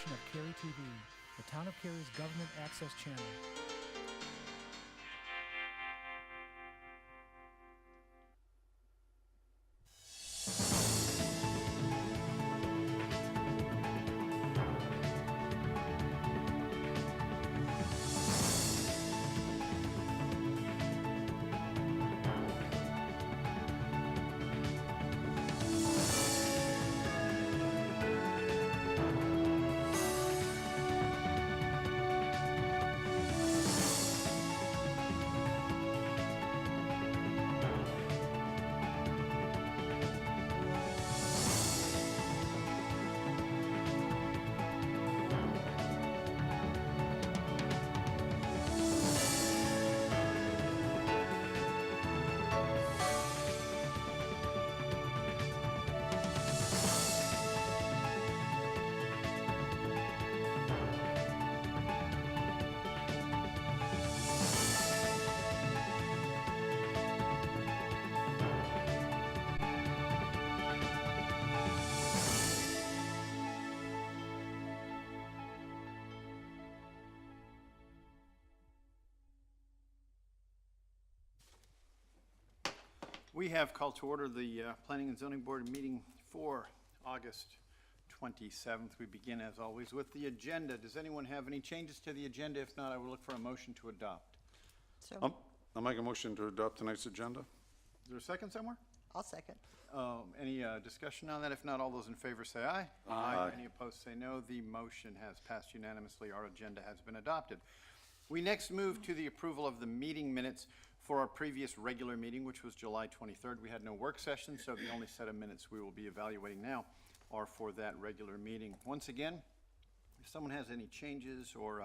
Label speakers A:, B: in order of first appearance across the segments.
A: production of Cary TV, the Town of Cary's government access channel.
B: We have called to order the Planning and Zoning Board meeting for August 27th. We begin, as always, with the agenda. Does anyone have any changes to the agenda? If not, I will look for a motion to adopt.
C: So
D: I'll make a motion to adopt tonight's agenda.
B: Is there a second somewhere?
C: I'll second.
B: Any discussion on that? If not, all those in favor say aye.
D: Aye.
B: Any opposed say no. The motion has passed unanimously. Our agenda has been adopted. We next move to the approval of the meeting minutes for our previous regular meeting, which was July 23rd. We had no work session, so the only set of minutes we will be evaluating now are for that regular meeting. Once again, if someone has any changes or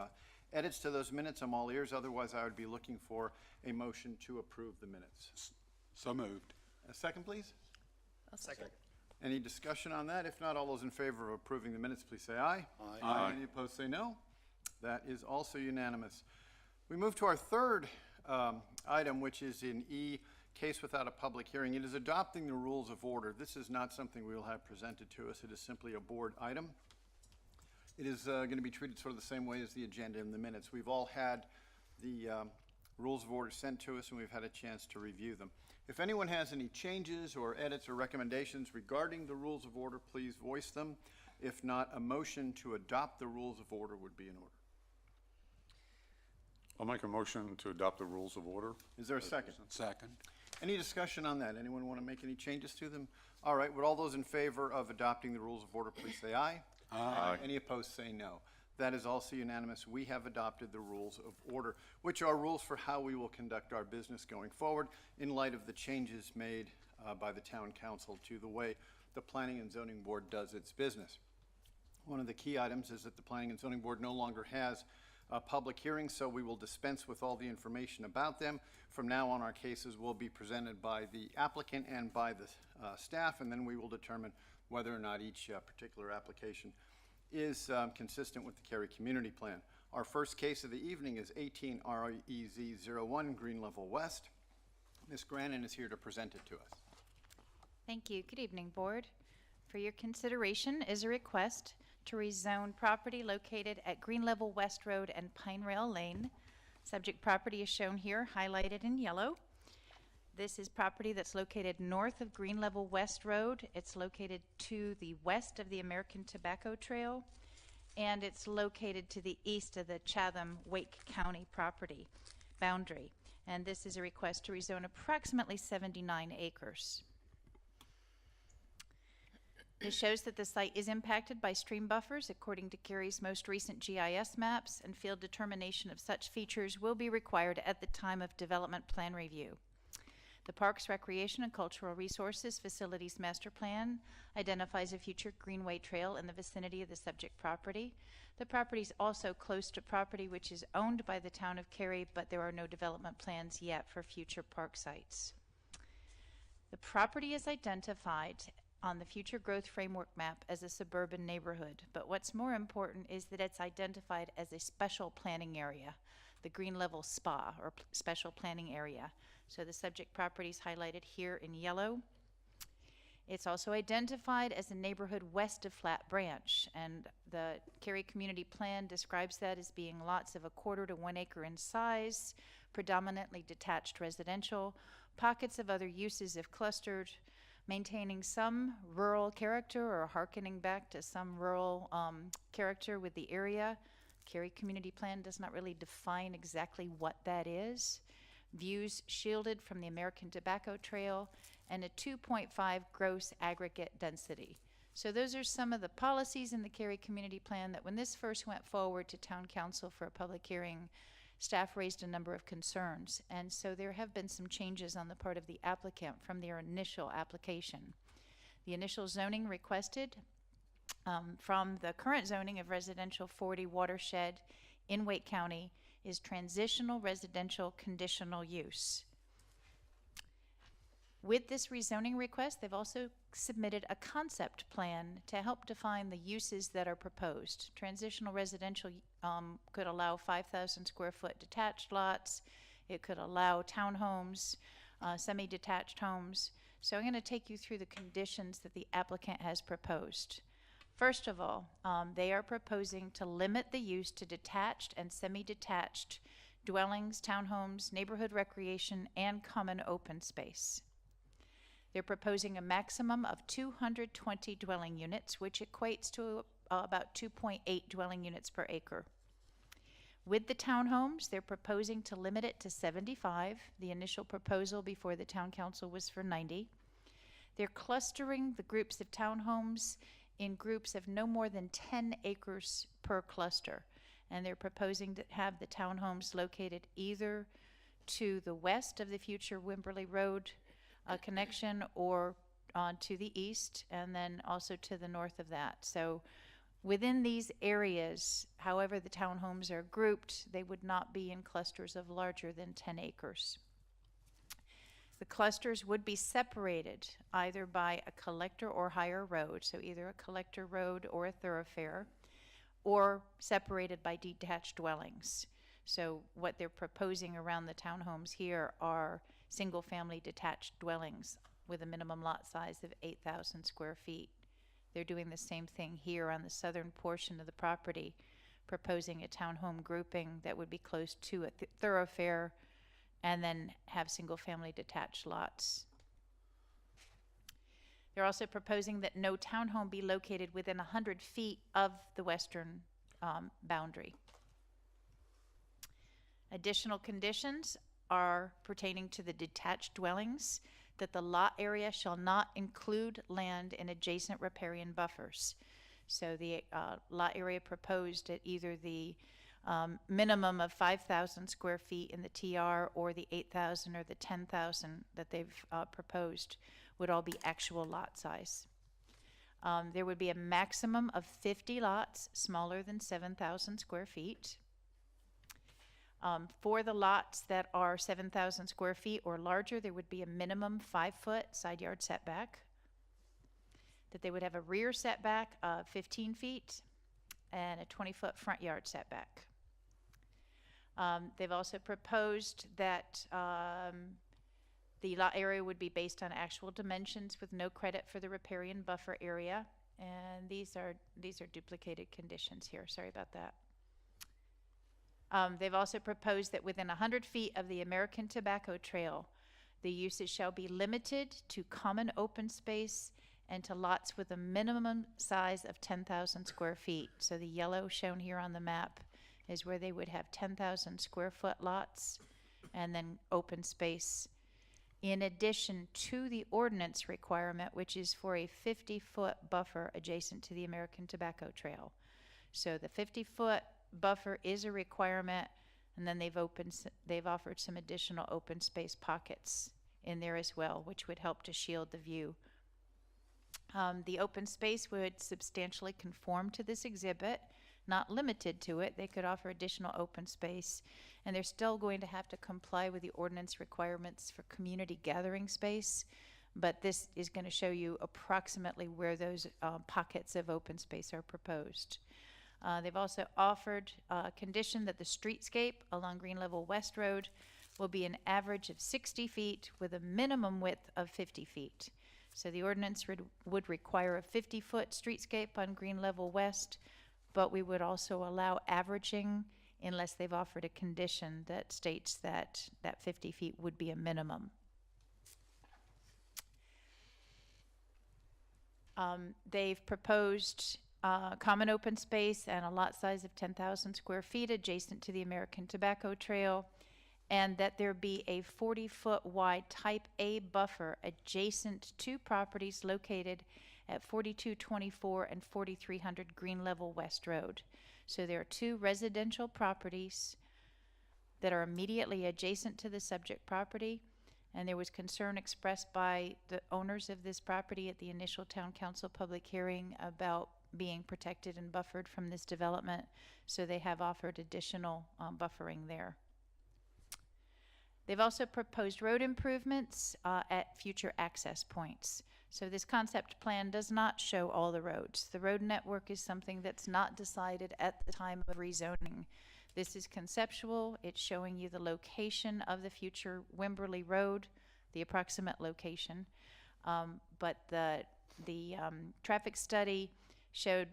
B: edits to those minutes, I'm all ears. Otherwise, I would be looking for a motion to approve the minutes.
D: So moved.
B: A second, please.
C: I'll second.
B: Any discussion on that? If not, all those in favor of approving the minutes, please say aye.
D: Aye.
B: Any opposed, say no. That is also unanimous. We move to our third item, which is in E, case without a public hearing. It is adopting the rules of order. This is not something we will have presented to us. It is simply a board item. It is going to be treated sort of the same way as the agenda and the minutes. We've all had the rules of order sent to us, and we've had a chance to review them. If anyone has any changes or edits or recommendations regarding the rules of order, please voice them. If not, a motion to adopt the rules of order would be in order.
D: I'll make a motion to adopt the rules of order.
B: Is there a second?
D: Second.
B: Any discussion on that? Anyone want to make any changes to them? All right, would all those in favor of adopting the rules of order please say aye?
D: Aye.
B: Any opposed say no. That is also unanimous. We have adopted the rules of order, which are rules for how we will conduct our business going forward in light of the changes made by the town council to the way the Planning and Zoning Board does its business. One of the key items is that the Planning and Zoning Board no longer has public hearings, so we will dispense with all the information about them. From now on, our cases will be presented by the applicant and by the staff, and then we will determine whether or not each particular application is consistent with the Cary Community Plan. Our first case of the evening is 18 REZ01 Green Level West. Ms. Grannon is here to present it to us.
E: Thank you. Good evening, Board. For your consideration is a request to rezone property located at Green Level West Road and Pine Rail Lane. Subject property is shown here, highlighted in yellow. This is property that's located north of Green Level West Road. It's located to the west of the American Tobacco Trail, and it's located to the east of the Chatham-Wake County property boundary. And this is a request to rezone approximately 79 acres. This shows that the site is impacted by stream buffers according to Cary's most recent GIS maps, and field determination of such features will be required at the time of development plan review. The Parks, Recreation, and Cultural Resources Facilities Master Plan identifies a future greenway trail in the vicinity of the subject property. The property is also close to property which is owned by the town of Cary, but there are no development plans yet for future park sites. The property is identified on the future growth framework map as a suburban neighborhood, but what's more important is that it's identified as a special planning area, the Green Level SPA, or special planning area. So the subject property is highlighted here in yellow. It's also identified as a neighborhood west of Flat Branch, and The Cary Community Plan describes that as being lots of 1/4 to 1 acre in size, predominantly detached residential, pockets of other uses if clustered, maintaining some rural character or hearkening back to some rural character with the area. Cary Community Plan does not really define exactly what that is. Views shielded from the American Tobacco Trail, and a 2.5 gross aggregate density. So those are some of the policies in the Cary Community Plan that when this first went forward to Town Council for a public hearing, staff raised a number of concerns. And so there have been some changes on the part of the applicant from their initial application. The initial zoning requested from the current zoning of residential 40 watershed in Wake County is transitional residential conditional use. With this rezoning request, they've also submitted a concept plan to help define the uses that are proposed. Transitional residential could allow 5,000 square foot detached lots. It could allow townhomes, semi-detached homes. So I'm going to take you through the conditions that the applicant has proposed. First of all, they are proposing to limit the use to detached and semi-detached dwellings, townhomes, neighborhood recreation, and common open space. They're proposing a maximum of 220 dwelling units, which equates to about 2.8 dwelling units per acre. With the townhomes, they're proposing to limit it to 75. The initial proposal before the town council was for 90. They're clustering the groups of townhomes in groups of no more than 10 acres per cluster. And they're proposing to have the townhomes located either to the west of the future Wimberley Road connection or to the east, and then also to the north of that. So within these areas, however the townhomes are grouped, they would not be in clusters of larger than 10 acres. The clusters would be separated either by a collector or higher road, so either a collector road or a thoroughfare, or separated by detached dwellings. So what they're proposing around the townhomes here are single-family detached dwellings with a minimum lot size of 8,000 square feet. They're doing the same thing here on the southern portion of the property, proposing a townhome grouping that would be close to a thoroughfare and then have single-family detached lots. They're also proposing that no townhome be located within 100 feet of the western boundary. Additional conditions are pertaining to the detached dwellings, that the lot area shall not include land in adjacent riparian buffers. So the lot area proposed at either the minimum of 5,000 square feet in the TR or the 8,000 or the 10,000 that they've proposed would all be actual lot size. There would be a maximum of 50 lots smaller than 7,000 square feet. For the lots that are 7,000 square feet or larger, there would be a minimum 5-foot side yard setback. That they would have a rear setback of 15 feet and a 20-foot front yard setback. They've also proposed that the lot area would be based on actual dimensions with no credit for the riparian buffer area. And these are duplicated conditions here. Sorry about that. They've also proposed that within 100 feet of the American Tobacco Trail, the uses shall be limited to common open space and to lots with a minimum size of 10,000 square feet. So the yellow shown here on the map is where they would have 10,000 square foot lots and then open space, in addition to the ordinance requirement, which is for a 50-foot buffer adjacent to the American Tobacco Trail. So the 50-foot buffer is a requirement, and then they've offered some additional open space pockets in there as well, which would help to shield the view. The open space would substantially conform to this exhibit, not limited to it. They could offer additional open space, and they're still going to have to comply with the ordinance requirements for community gathering space, but this is going to show you approximately where those pockets of open space are proposed. They've also offered a condition that the streetscape along Green Level West Road will be an average of 60 feet with a minimum width of 50 feet. So the ordinance would require a 50-foot streetscape on Green Level West but we would also allow averaging unless they've offered a condition that states that that 50 feet would be a minimum. They've proposed common open space and a lot size of 10,000 square feet adjacent to the American Tobacco Trail, and that there be a 40-foot wide Type A buffer adjacent to properties located at 4224 and 4300 Green Level West Road. So there are two residential properties that are immediately adjacent to the subject property, and there was concern expressed by the owners of this property at the initial town council public hearing about being protected and buffered from this development, so they have offered additional buffering there. They've also proposed road improvements at future access points. So this concept plan does not show all the roads. The road network is something that's not decided at the time of rezoning. This is conceptual. It's showing you the location of the future Wimberley Road, the approximate location. But the traffic study showed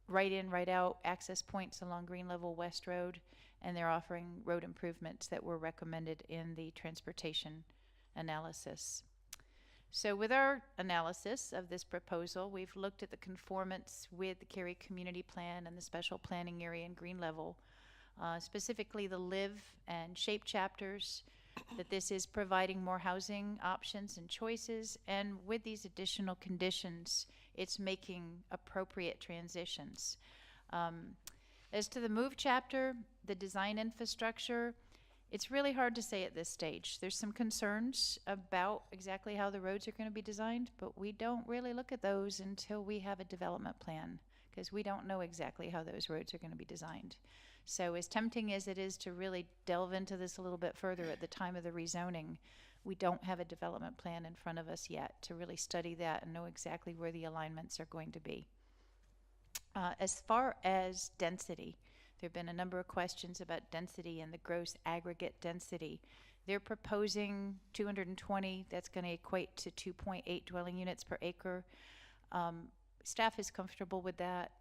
E: right in, right out access points along Green Level West Road, and they're offering road improvements that were recommended in the transportation analysis. So with our analysis of this proposal, we've looked at the conformance with the Cary Community Plan and the Special Planning Area in Green Level, specifically the live and shape chapters, that this is providing more housing options and choices, and with these additional conditions, it's making appropriate transitions. As to the move chapter, the design infrastructure, it's really hard to say at this stage. There's some concerns about exactly how the roads are going to be designed, but we don't really look at those until we have a development plan, because we don't know exactly how those roads are going to be designed. So as tempting as it is to really delve into this a little bit further at the time of the rezoning, we don't have a development plan in front of us yet to really study that and know exactly where the alignments are going to be. As far as density, there have been a number of questions about density and the gross aggregate density. They're proposing 220. That's going to equate to 2.8 dwelling units per acre. Staff is comfortable with that.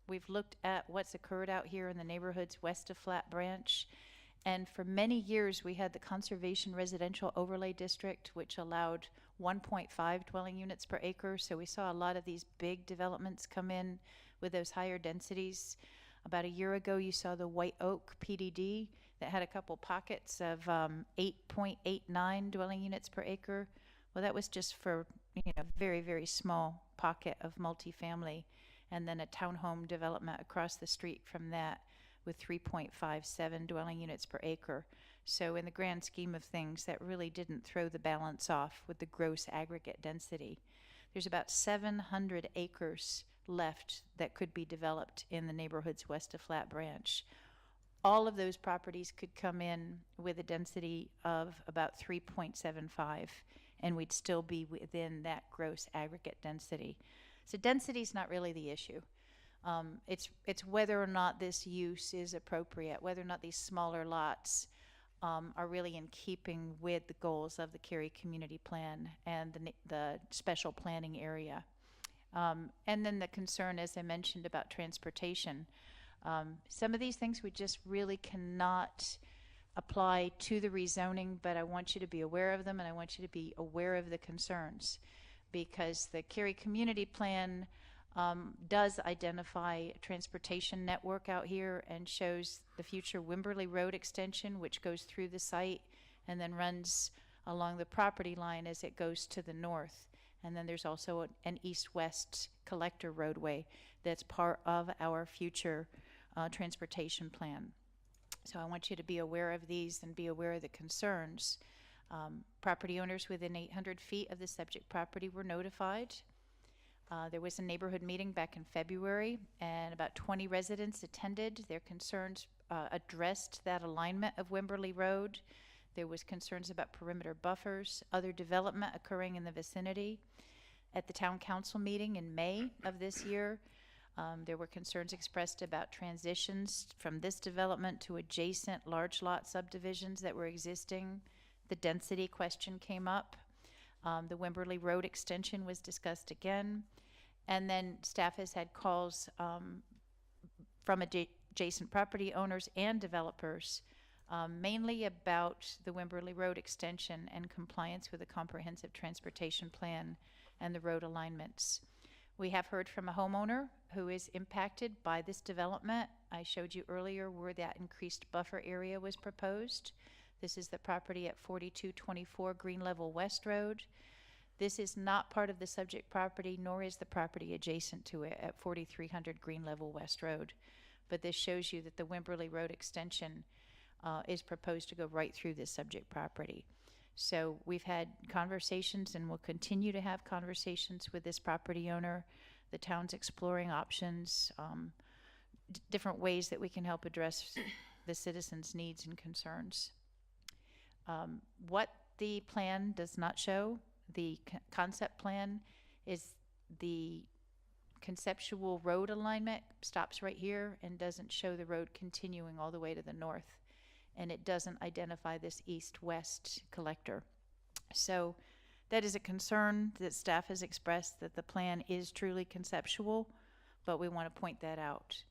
E: We've looked at what's occurred out here in the neighborhoods west of Flat Branch, and for many years we had the Conservation Residential Overlay District, which allowed 1.5 dwelling units per acre. So we saw a lot of these big developments come in with those higher densities. About a year ago, you saw the White Oak PDD that had a couple pockets of 8.89 dwelling units per acre. Well, that was just for very, very small pocket of multifamily, and then a townhome development across the street from that with 3.57 dwelling units per acre. So in the grand scheme of things, that really didn't throw the balance off with the gross aggregate density. There's about 700 acres left that could be developed in the neighborhoods west of Flat Branch. All of those properties could come in with a density of about 3.75, and we'd still be within that gross aggregate density. So density is not really the issue. It's whether or not this use is appropriate, whether or not these smaller lots are really in keeping with the goals of the Cary Community Plan and the special planning area. And then the concern, as I mentioned, about transportation. Some of these things we just really cannot apply to the rezoning, but I want you to be aware of them, and I want you to be aware of the concerns, because the Cary Community Plan does identify a transportation network out here and shows the future Wimberley Road extension, which goes through the site and then runs along the property line as it goes to the north. And then there's also an east-west collector roadway that's part of our future transportation plan. So I want you to be aware of these and be aware of the concerns. Property owners within 800 feet of the subject property were notified. There was a neighborhood meeting back in February, and about 20 residents attended. Their concerns addressed that alignment of Wimberley Road. There was concerns about perimeter buffers, other development occurring in the vicinity. At the town council meeting in May of this year, there were concerns expressed about transitions from this development to adjacent large lot subdivisions that were existing. The density question came up. The Wimberley Road extension was discussed again. And then staff has had calls from adjacent property owners and developers, mainly about the Wimberley Road extension and compliance with the comprehensive transportation plan and the road alignments. We have heard from a homeowner who is impacted by this development. I showed you earlier where that increased buffer area was proposed. This is the property at 4224 Green Level West Road. This is not part of the subject property, nor is the property adjacent to it at 4300 Green Level West Road. But this shows you that the Wimberley Road extension is proposed to go right through this subject property. So we've had conversations and will continue to have conversations with this property owner. The town's exploring options, different ways that we can help address the citizens' needs and concerns. What the plan does not show, the concept plan, is the conceptual road alignment stops right here and doesn't show the road continuing all the way to the north. And it doesn't identify this east-west collector. So that is a concern that staff has expressed, that the plan is truly conceptual, but we want to point that out.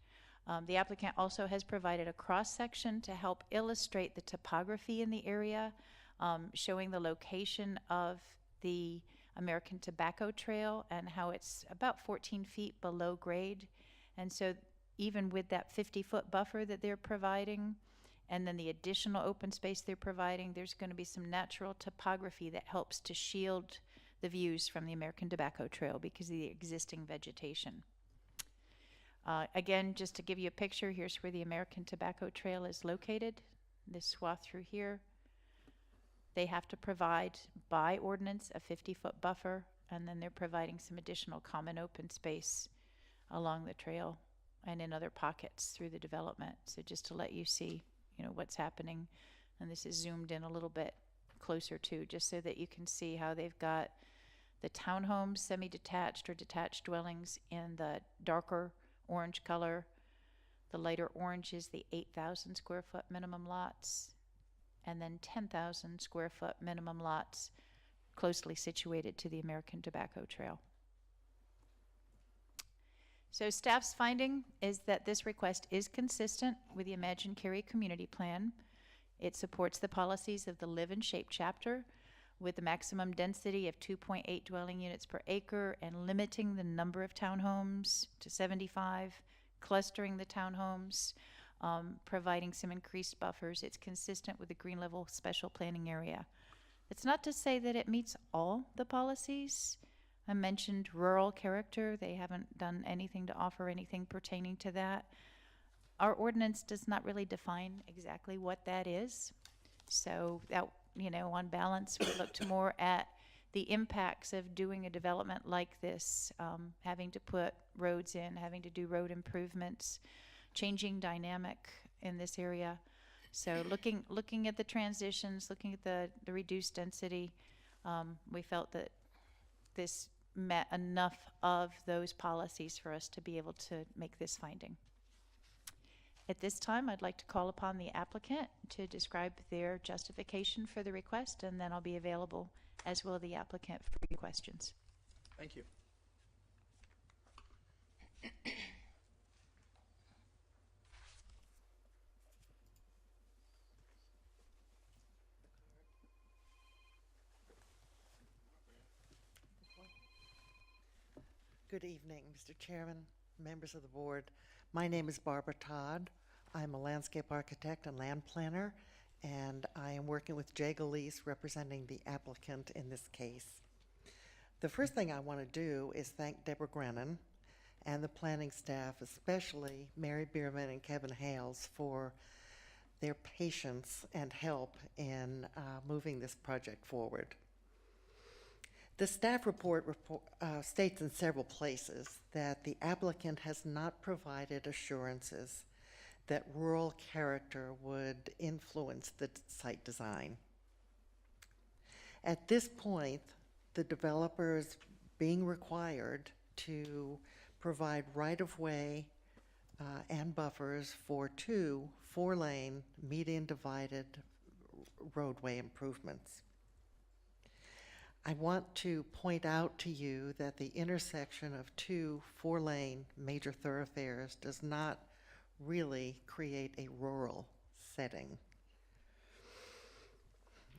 E: The applicant also has provided a cross-section to help illustrate the topography in the area, showing the location of the American Tobacco Trail and how it's about 14 feet below grade. And so even with that 50-foot buffer that they're providing, and then the additional open space they're providing, there's going to be some natural topography that helps to shield the views from the American Tobacco Trail because of the existing vegetation. Again, just to give you a picture, here's where the American Tobacco Trail is located, this swath through here. They have to provide, by ordinance, a 50-foot buffer, and then they're providing some additional common open space along the trail and in other pockets through the development. So just to let you see, you know, what's happening. And this is zoomed in a little bit closer too, just so that you can see how they've got the townhomes, semi-detached or detached dwellings in the darker orange color. The lighter orange is the 8,000 square foot minimum lots, and then 10,000 square foot minimum lots closely situated to the American Tobacco Trail. So staff's finding is that this request is consistent with the Imagine Cary Community Plan. It supports the policies of the Live and Shape chapter with the maximum density of 2.8 dwelling units per acre and limiting the number of townhomes to 75, clustering the townhomes, providing some increased buffers. It's consistent with the Green Level Special Planning Area. It's not to say that it meets all the policies. I mentioned rural character. They haven't done anything to offer anything pertaining to that. Our ordinance does not really define exactly what that is. So that, you know, on balance, we looked more at the impacts of doing a development like this, having to put roads in, having to do road improvements, changing dynamic in this area. So looking at the transitions, looking at the reduced density, we felt that this met enough of those policies for us to be able to make this finding. At this time, I'd like to call upon the applicant to describe their justification for the request, and then I'll be available, as will the applicant, for your questions.
F: Thank you.
C: Good evening, Mr. Chairman, members of the board. My name is Barbara Todd. I'm a landscape architect and land planner, and I am working with Jay Galise representing the applicant in this case. The first thing I want to do is thank Deborah Grennan and the planning staff, especially Mary Bierman and Kevin Hales, for their patience and help in moving this project forward. The staff report states in several places that the applicant has not provided assurances that rural character would influence the site design. At this point, the developer is being required to provide right-of-way and buffers for 2 4-lane median divided roadway improvements. I want to point out to you that the intersection of 2 4-lane major thoroughfares does not really create a rural setting.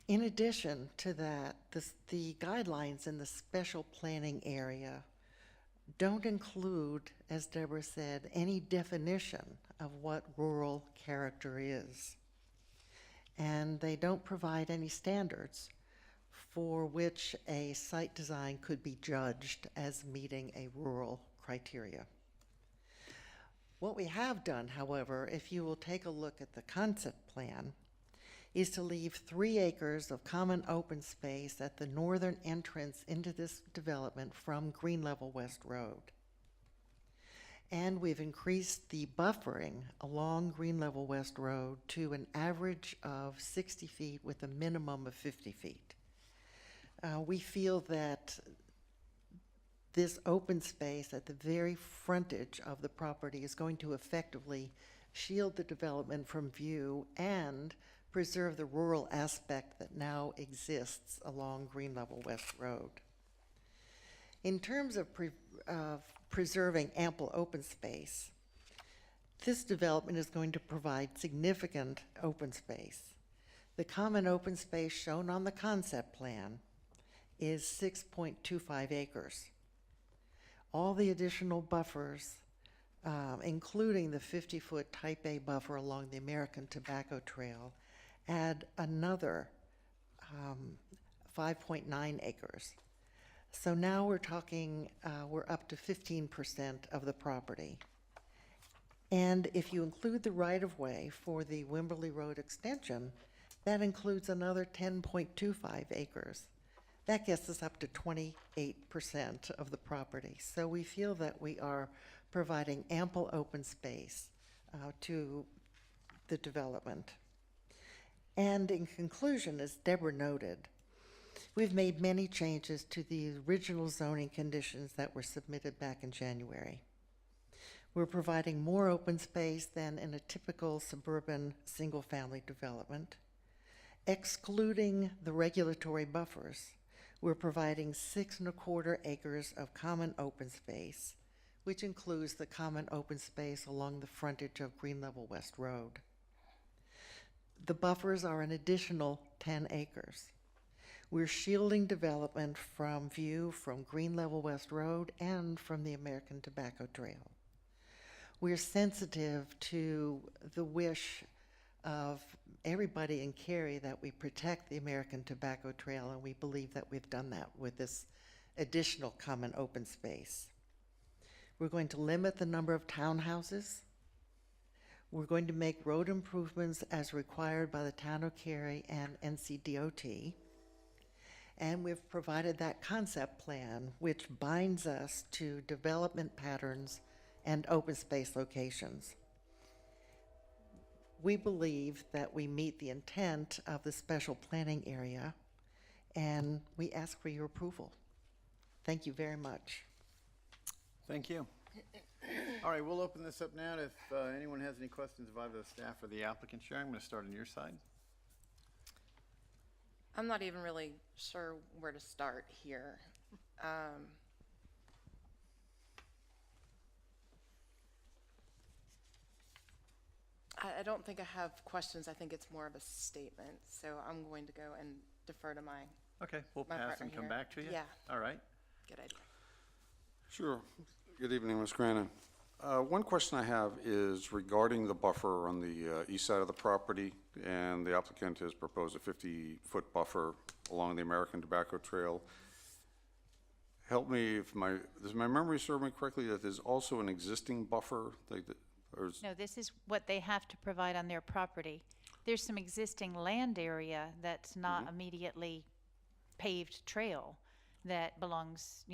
C: In addition to that, the guidelines in the special planning area don't include, as Deborah said, any definition of what rural character is. And they don't provide any standards for which a site design could be judged as meeting a rural criteria. What we have done, however, if you will take a look at the concept plan, is to leave 3 acres of common open space at the northern entrance into this development from Green Level West Road. And we've increased the buffering along Green Level West Road to an average of 60 feet with a minimum of 50 feet. We feel that this open space at the very frontage of the property is going to effectively shield the development from view and preserve the rural aspect that now exists along Green Level West Road. In terms of preserving ample open space, this development is going to provide significant open space. The common open space shown on the concept plan is 6.25 acres. All the additional buffers, including the 50-foot Type A buffer along the American Tobacco Trail, add another 5.9 acres. So now we're talking, we're up to 15% of the property. And if you include the right-of-way for the Wimberley Road extension, that includes another 10.25 acres. That gets us up to 28% of the property. So we feel that we are providing ample open space to the development. And in conclusion, as Deborah noted, we've made many changes to the original zoning conditions that were submitted back in January. We're providing more open space than in a typical suburban single-family development. Excluding the regulatory buffers, we're providing 6.25 acres of common open space, which includes the common open space along the frontage of Green Level West Road. The buffers are an additional 10 acres. We're shielding development from view from Green Level West Road and from the American Tobacco Trail. We're sensitive to the wish of everybody in Cary that we protect the American Tobacco Trail, and we believe that we've done that with this additional common open space. We're going to limit the number of townhouses. We're going to make road improvements as required by the town of Cary and NCDOT. And we've provided that concept plan, which binds us to development patterns and open space locations. We believe that we meet the intent of the special planning area, and we ask for your approval. Thank you very much.
B: Thank you. All right, we'll open this up now. If anyone has any questions of either the staff or the applicant, Sharon, I'm going to start on your side.
F: I'm not even really sure where to start here. I don't think I have questions. I think it's more of a statement. So I'm going to go and defer to my
B: Okay, we'll
F: my
B: pass
F: partner
B: and come
F: here.
B: back to you?
F: Yeah.
B: All right.
F: good idea.
D: Sure. Good evening, Ms. Grannon. One question I have is regarding the buffer on the east side of the property, and the applicant has proposed a 50-foot buffer along the American Tobacco Trail. Help me if does my memory serve me correctly that there's also an existing buffer?
E: No, this is what they have to provide on their property. There's some existing land area that's not immediately paved trail that belongs,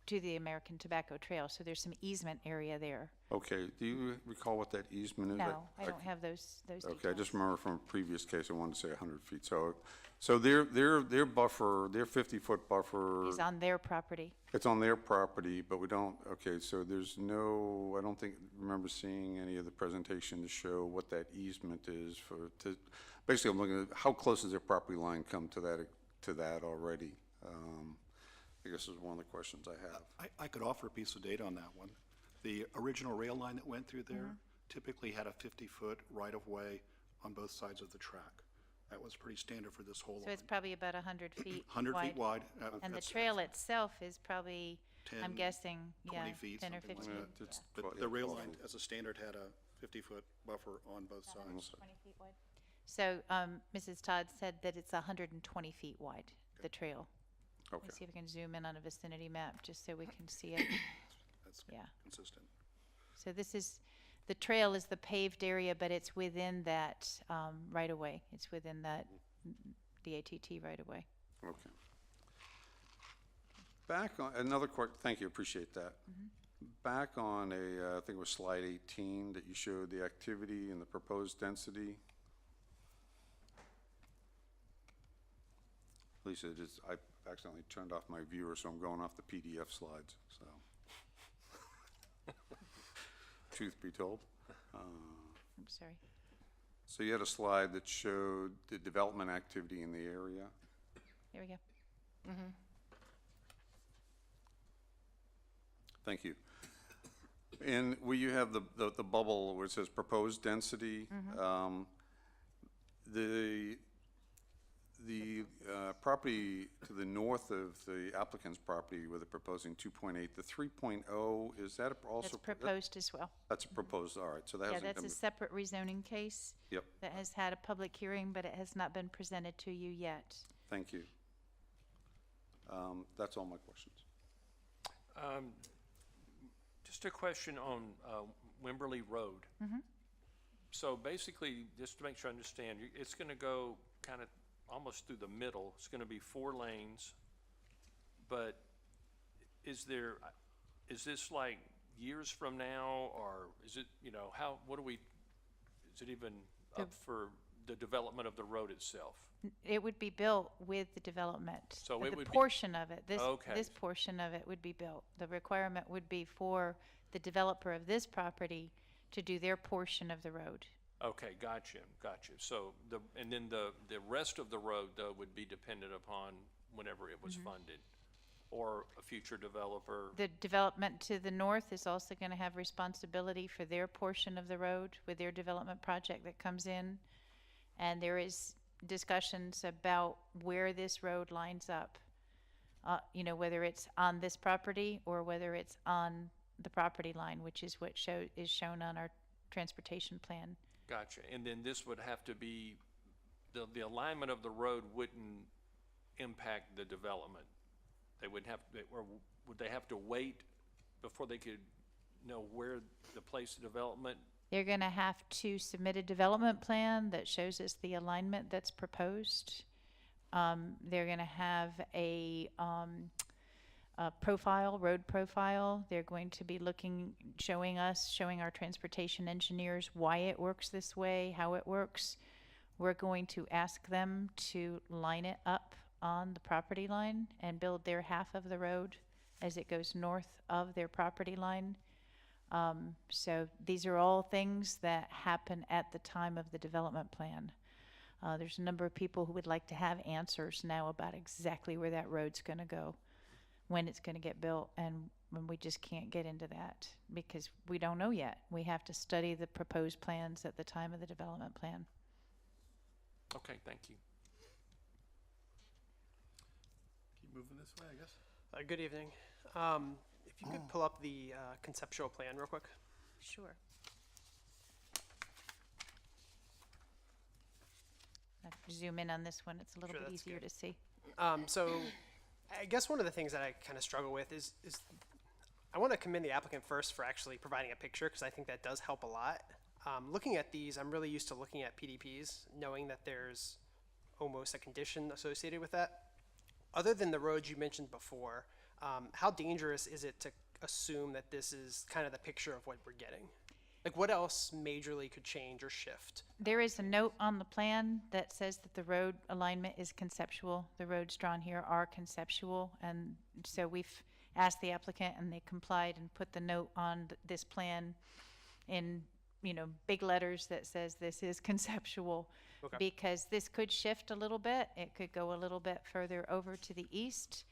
E: to the American Tobacco Trail. So there's some easement area there.
D: Okay, do you recall what that easement is?
E: No, I don't have those details.
D: Okay, I just remember from a previous case, I wanted to say 100 feet. So their buffer, their 50-foot buffer.
E: Is on their property.
D: It's on their property, but we don't, okay, so there's no, I don't remember seeing any of the presentation to show what that easement is basically I'm looking at how close does their property line come to that already? I guess is one of the questions I have.
G: I could offer a piece of data on that one. The original rail line that went through there, typically had a 50-foot right-of-way on both sides of the track. That was pretty standard for this whole
E: So
G: line.
E: it's probably about 100 feet
G: 100 feet wide.
E: And the
G: that's
E: trail itself is probably, I'm
G: 10,
E: guessing,
G: 20
E: yeah,
G: feet,
E: 10 or
G: something like
E: 15.
G: that.
D: It's
G: But
D: 12,
G: the
D: yeah,
G: rail
D: 12
G: line,
D: feet.
G: as a standard, had a 50-foot buffer on both sides.
E: 20 feet wide. So Mrs. Todd said that it's 120 feet wide, the trail.
D: Okay.
E: Let's see if we can zoom in on a vicinity map, just so we can see it.
G: That's
E: Yeah.
G: consistent.
E: So this is, the trail is the paved area, but it's within that right-of-way. It's within that, the ATT right-of-way.
D: Okay. Back on, another quick, thank you, appreciate that. Back on I think it was slide 18, that you showed the activity and the proposed density. Lisa, I accidentally turned off my viewer, so I'm going off the PDF slides, so. Truth be told.
E: I'm sorry.
D: So you had a slide that showed the development activity in the area.
E: Here we go.
D: Thank you. And where you have the bubble where it says proposed density, the property to the north of the applicant's property where they're proposing 2.8, the 3.0, is that also?
E: That's proposed as well.
D: That's proposed, all right, so that
E: Yeah,
D: hasn't
E: that's
D: come.
E: a separate rezoning case
D: Yep,
E: that has had a public hearing, but it has not been presented to you yet.
D: thank you. That's all my questions.
H: Just a question on Wimberley Road. So basically, just to make sure I understand, it's going to go kind of almost through the middle. It's going to be 4 lanes, but is this like years from now, or is it, is it even up for the development of the road itself?
E: It would be built with the development.
H: So
E: but
H: it
E: the
H: would be-
E: portion of it,
H: Okay.
E: this portion of it would be built. The requirement would be for the developer of this property to do their portion of the road.
H: Okay, gotcha. So and then the rest of the road, though, would be dependent upon whenever it was funded, or a future developer.
E: The development to the north is also going to have responsibility for their portion of the road with their development project that comes in. And there is discussions about where this road lines up. Whether it's on this property or whether it's on the property line, which is what is shown on our transportation plan.
H: Gotcha. And then this would have to be, the alignment of the road wouldn't impact the development. They would have, or would they have to wait before they could know where the place of development?
E: They're going to have to submit a development plan that shows us the alignment that's proposed. They're going to have a road profile. They're going to be showing our transportation engineers why it works this way, how it works. We're going to ask them to line it up on the property line and build their half of the road as it goes north of their property line. So these are all things that happen at the time of the development plan. There's a number of people who would like to have answers now about exactly where that road's going to go, when it's going to get built, and we just can't get into that because we don't know yet. We have to study the proposed plans at the time of the development plan.
H: Okay, thank you.
B: Keep moving this way, I guess.
I: Good evening. If you could pull up the conceptual plan real quick.
E: Sure. Zoom in on this one. It's a little
I: Sure,
E: bit
I: that's
E: easier
I: good.
E: to see.
I: So I guess one of the things that I kind of struggle with is I want to commend the applicant first for actually providing a picture, because I think that does help a lot. Looking at these, I'm really used to looking at PDPs, knowing that there's almost a condition associated with that. Other than the roads you mentioned before, how dangerous is it to assume that this is kind of the picture of what we're getting? Like, what else majorly could change or shift?
E: There is a note on the plan that says that the road alignment is conceptual. The roads drawn here are conceptual, and so we've asked the applicant, and they complied and put the note on this plan in, big letters that says this is conceptual.
I: Okay.
E: Because this could shift a little bit. It could go a little bit further over to the east.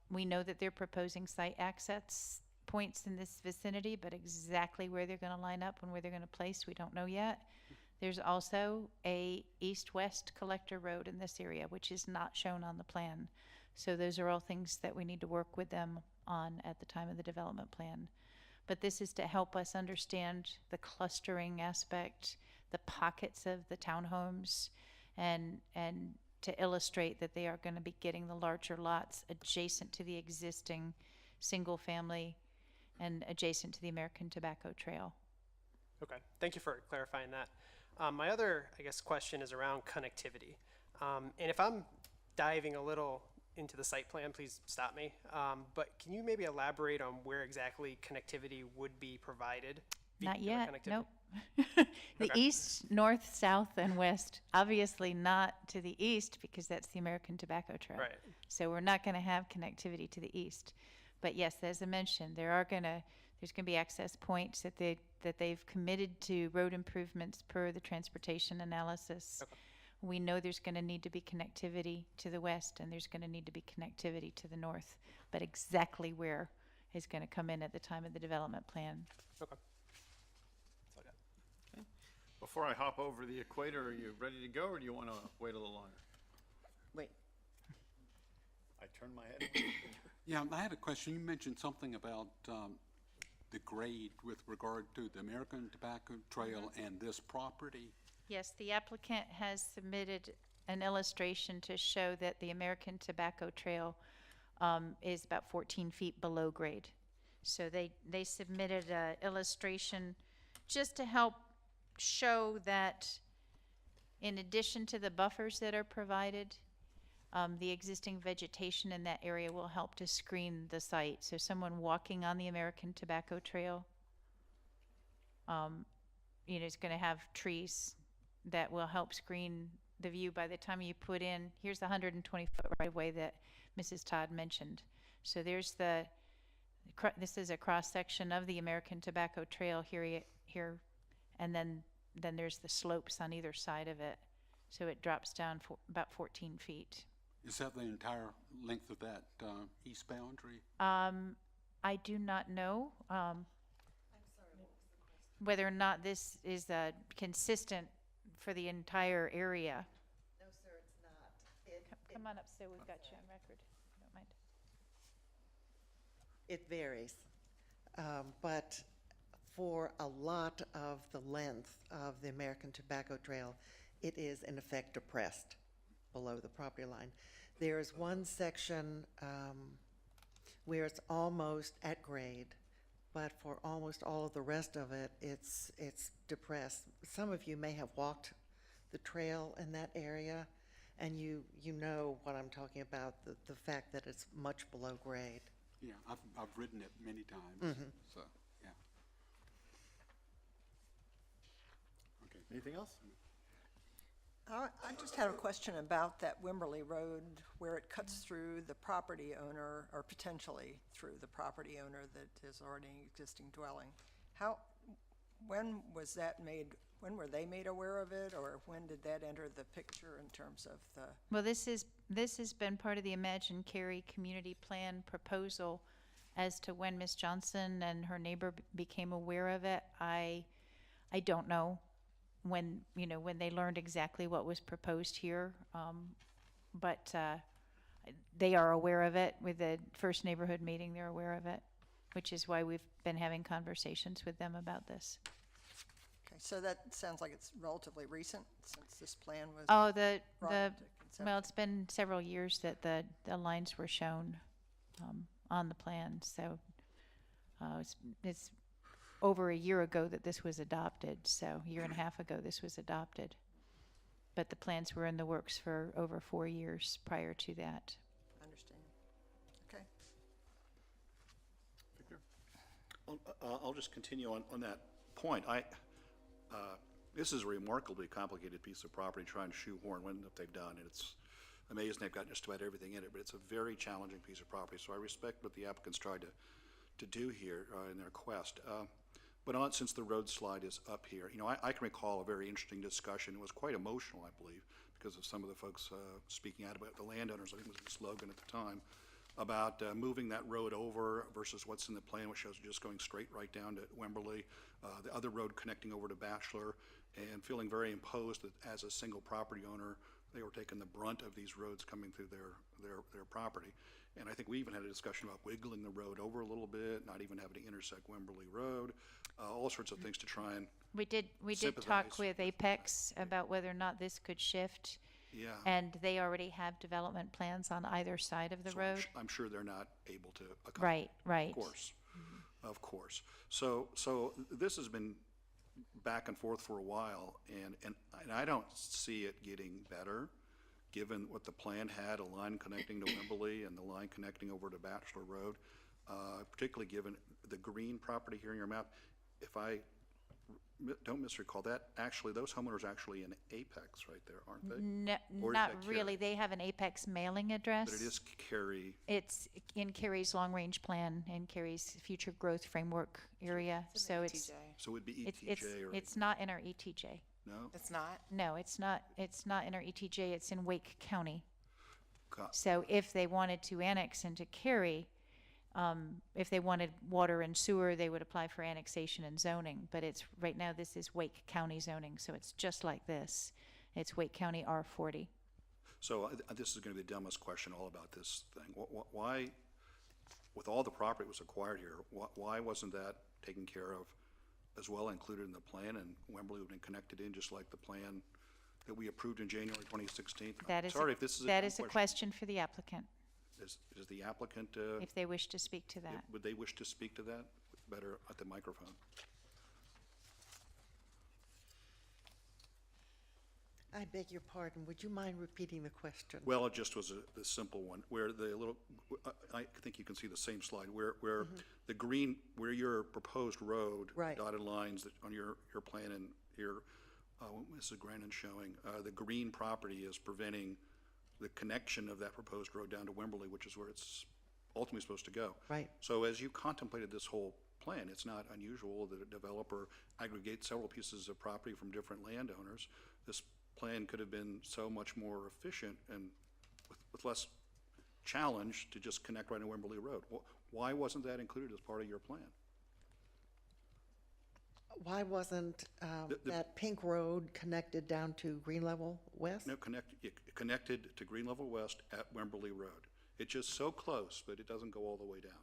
E: We know that they're proposing site access points in this vicinity, but exactly where they're going to line up and where they're going to place, we don't know yet. There's also a east-west collector road in this area, which is not shown on the plan. So those are all things that we need to work with them on at the time of the development plan. But this is to help us understand the clustering aspect, the pockets of the townhomes, and to illustrate that they are going to be getting the larger lots adjacent to the existing single family and adjacent to the American Tobacco Trail.
I: Okay, thank you for clarifying that. My other, I guess, question is around connectivity. And if I'm diving a little into the site plan, please stop me. But can you maybe elaborate on where exactly connectivity would be provided?
E: Not
I: Vehicular
E: yet,
I: connectivity?
E: nope. The
I: Okay.
E: east, north, south, and west, obviously not to the east because that's the American Tobacco Trail.
I: Right.
E: So we're not going to have connectivity to the east. But yes, as I mentioned, there's going to be access points that they've committed to road improvements per the transportation analysis.
I: Okay.
E: We know there's going to need to be connectivity to the west and there's going to need to be connectivity to the north. But exactly where is going to come in at the time of the development plan.
I: Okay.
B: Before I hop over the equator, are you ready to go, or do you want to wait a little longer?
J: Wait,
B: I turn my head.
K: Yeah, I had a question. You mentioned something about the grade with regard to the American Tobacco Trail and this property.
E: Yes, the applicant has submitted an illustration to show that the American Tobacco Trail is about 14 feet below grade. So they submitted an illustration just to help show that in addition to the buffers that are provided, the existing vegetation in that area will help to screen the site. So someone walking on the American Tobacco Trail, is going to have trees that will help screen the view by the time you put in. Here's the 120-foot right-of-way that Mrs. Todd mentioned. So there's this is a cross-section of the American Tobacco Trail here, and then there's the slopes on either side of it. So it drops down for about 14 feet.
K: Is that the entire length of that east boundary?
E: I do not know whether or not this is consistent for the entire area.
C: No, sir, it's not.
E: Come on up, so we've got you on record. Don't mind.
C: It varies, but for a lot of the length of the American Tobacco Trail, it is in effect depressed below the property line. There is one section where it's almost at grade, but for almost all of the rest of it, it's depressed. Some of you may have walked the trail in that area, and you know what I'm talking about, the fact that it's much below grade.
K: Yeah, I've ridden it many times, so, yeah.
B: Okay, anything else?
J: I just had a question about that Wimberley Road where it cuts through the property owner, or potentially through the property owner that is already an existing dwelling. When was that made, when were they made aware of it, or when did that enter the picture in terms of the?
E: Well, this has been part of the Imagine Cary community plan proposal as to when Ms. Johnson and her neighbor became aware of it. I don't know when they learned exactly what was proposed here, but they are aware of it. With the first neighborhood meeting, they're aware of it, which is why we've been having conversations with them about this.
J: Okay, so that sounds like it's relatively recent since this plan was.
E: Oh,
J: brought into conception.
E: well, it's been several years that the lines were shown on the plan, so it's over a year ago that this was adopted, so a year and a half ago this was adopted. But the plans were in the works for over 4 years prior to that.
J: Understand. Okay.
B: Victor?
G: I'll just continue on that point. This is a remarkably complicated piece of property, trying to shoehorn what they've done, and it's amazing they've got just about everything in it, but it's a very challenging piece of property, so I respect what the applicants tried to do here in their quest. But since the road slide is up here, I can recall a very interesting discussion. It was quite emotional, I believe, because of some of the folks speaking out about the landowners. I think was the slogan at the time. about moving that road over versus what's in the plan, which shows just going straight right down to Wimberley, the other road connecting over to Bachelor, and feeling very imposed that as a single property owner, they were taking the brunt of these roads coming through their property. And I think we even had a discussion about wiggling the road over a little bit, not even having to intersect Wimberley Road, all sorts of things to try and
E: We did talk
G: sympathize.
E: with Apex about whether or not this could shift.
G: Yeah.
E: And they already have development plans on either side of the
G: So
E: road.
G: I'm sure they're not able to accommodate.
E: Right.
G: Of course, of course. So this has been back and forth for a while, and I don't see it getting better, given what the plan had, a line connecting to Wimberley and the line connecting over to Bachelor Road, particularly given the green property here in your map. If I don't misrecall, those homeowners actually in Apex right there, aren't they?
E: No,
G: Or is
E: not
G: that
E: really.
G: Cary?
E: They have an Apex mailing address.
G: But it is Cary.
E: It's in Cary's long-range plan and Cary's future growth framework area. So it's
F: ETJ.
G: So it would be
E: it's
G: ETJ or?
E: it's not in our ETJ.
G: No?
F: It's not?
E: No, it's not. It's not in our ETJ. It's in Wake County.
G: Got-
E: So if they wanted to annex into Cary, if they wanted water and sewer, they would apply for annexation and zoning. But it's, right now, this is Wake County zoning, so it's just like this. It's Wake County R40.
G: So this is going to be the dumbest question all about this thing. Why, with all the property that was acquired here, why wasn't that taken care of as well, included in the plan, and Wembley would have been connected in just like the plan that we approved in January 2016?
E: That is,
G: Sorry if this is
E: that
G: dumb
E: is a question for the applicant,
G: Is the applicant,
E: if they wish to speak to that.
G: would they wish to speak to that? Better at the microphone.
C: I beg your pardon, would you mind repeating the question?
G: Well, it just was a simple one, where the little, I think you can see the same slide, where the green, where your proposed road,
C: Right.
G: dotted lines that on your plan and here, Mrs. Grannon showing, the green property is preventing the connection of that proposed road down to Wimberley, which is where it's ultimately supposed to go.
C: Right.
G: So as you contemplated this whole plan, it's not unusual that a developer aggregates several pieces of property from different landowners. This plan could have been so much more efficient and with less challenge to just connect right to Wimberley Road. Why wasn't that included as part of your plan?
C: Why wasn't that pink road connected down to Green Level West?
G: No, connected to Green Level West at Wimberley Road. It's just so close, but it doesn't go all the way down.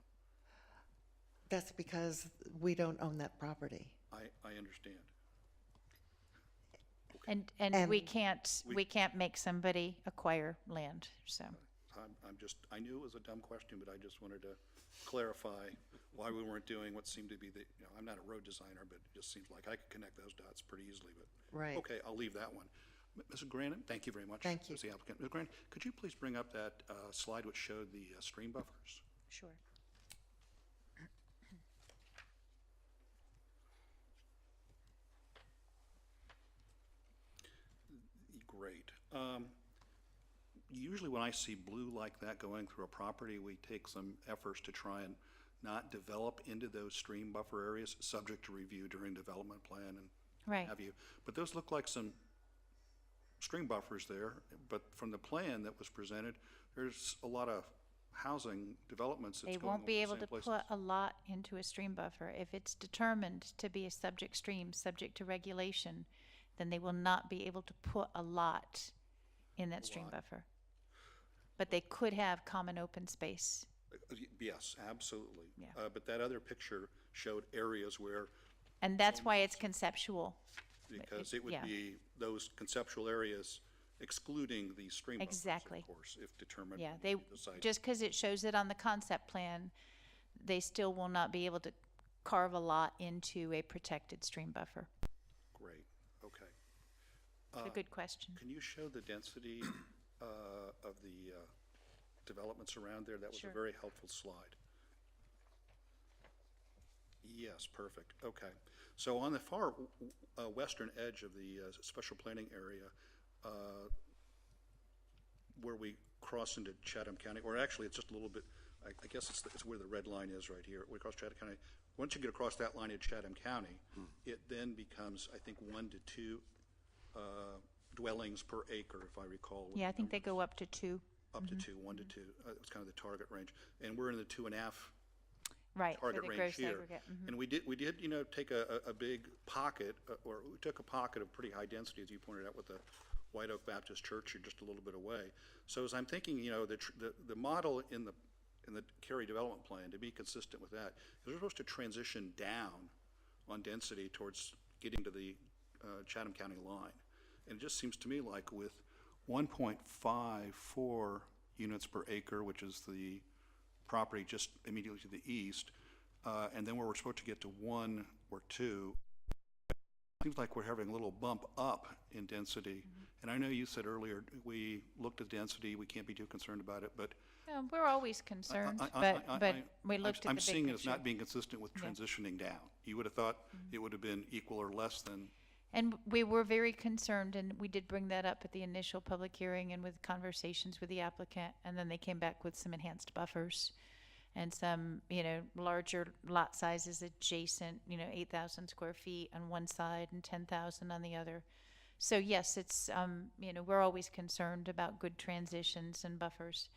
C: That's because we don't own that property.
G: I understand.
E: And we
C: And-
E: can't make somebody acquire land, so.
G: I knew it was a dumb question, but I just wanted to clarify why we weren't doing what seemed to be I'm not a road designer, but it just seems like I could connect those dots pretty easily, but.
C: Right.
G: Okay, I'll leave that one. Mrs. Grannon, thank you very much.
C: Thank you.
G: As the applicant. Ms. Grannon, could you please bring up that slide which showed the stream buffers?
E: Sure.
G: Great. Usually when I see blue like that going through a property, we take some efforts to try and not develop into those stream buffer areas, subject to review during development plan and
E: Right.
G: have you. But those look like some stream buffers there, but from the plan that was presented, there's a lot of housing developments that's
E: They
G: going
E: won't be
G: over
E: able
G: the
E: to
G: same places.
E: put a lot into a stream buffer. If it's determined to be a subject stream, subject to regulation, then they will not be able to put a lot in that stream buffer. But they could have common open space.
G: Yes, absolutely.
E: Yeah.
G: But that other picture showed areas where,
E: And that's why it's conceptual.
G: because it would
E: yeah.
G: be those conceptual areas excluding the stream buffers,
E: Exactly.
G: of course, if determined.
E: Yeah,
G: to
E: they,
G: be the site.
E: just because it shows it on the concept plan, they still will not be able to carve a lot into a protected stream buffer.
G: Great, okay.
E: It's a good question.
G: Can you show the density of the developments around there? That was
E: Sure.
G: a very helpful slide. Yes, perfect, okay. So on the far western edge of the special planning area, where we cross into Chatham County, or actually it's just a little bit, I guess it's where the red line is right here. We cross Chatham County. Once you get across that line in Chatham County, it then becomes, I think, 1 to 2 dwellings per acre, if I recall.
E: Yeah, I think they go up to 2.
G: up to 2, 1 to 2. It's kind of the target range. And we're in the 2.5
E: Right, for
G: target
E: the
G: range
E: gross
G: here.
E: aggregate.
G: And we did, take a big pocket, or we took a pocket of pretty high density, as you pointed out, with the White Oak Baptist Church here just a little bit away. So as I'm thinking, the model in the Cary development plan, to be consistent with that, is we're supposed to transition down on density towards getting to the Chatham County line. And it just seems to me like with 1.54 units per acre, which is the property just immediately to the east, and then where we're supposed to get to 1 or 2, seems like we're having a little bump up in density. And I know you said earlier, we looked at density, we can't be too concerned about it, but
E: We're always concerned, but we looked at the
G: I'm
E: big
G: seeing it as
E: picture.
G: not being consistent with transitioning down. You would have thought it would have been equal or less than,
E: And we were very concerned, and we did bring that up at the initial public hearing and with conversations with the applicant, and then they came back with some enhanced buffers and some, larger lot sizes adjacent, 8,000 square feet on one side and 10,000 on the other. So yes, it's, we're always concerned about good transitions and buffers.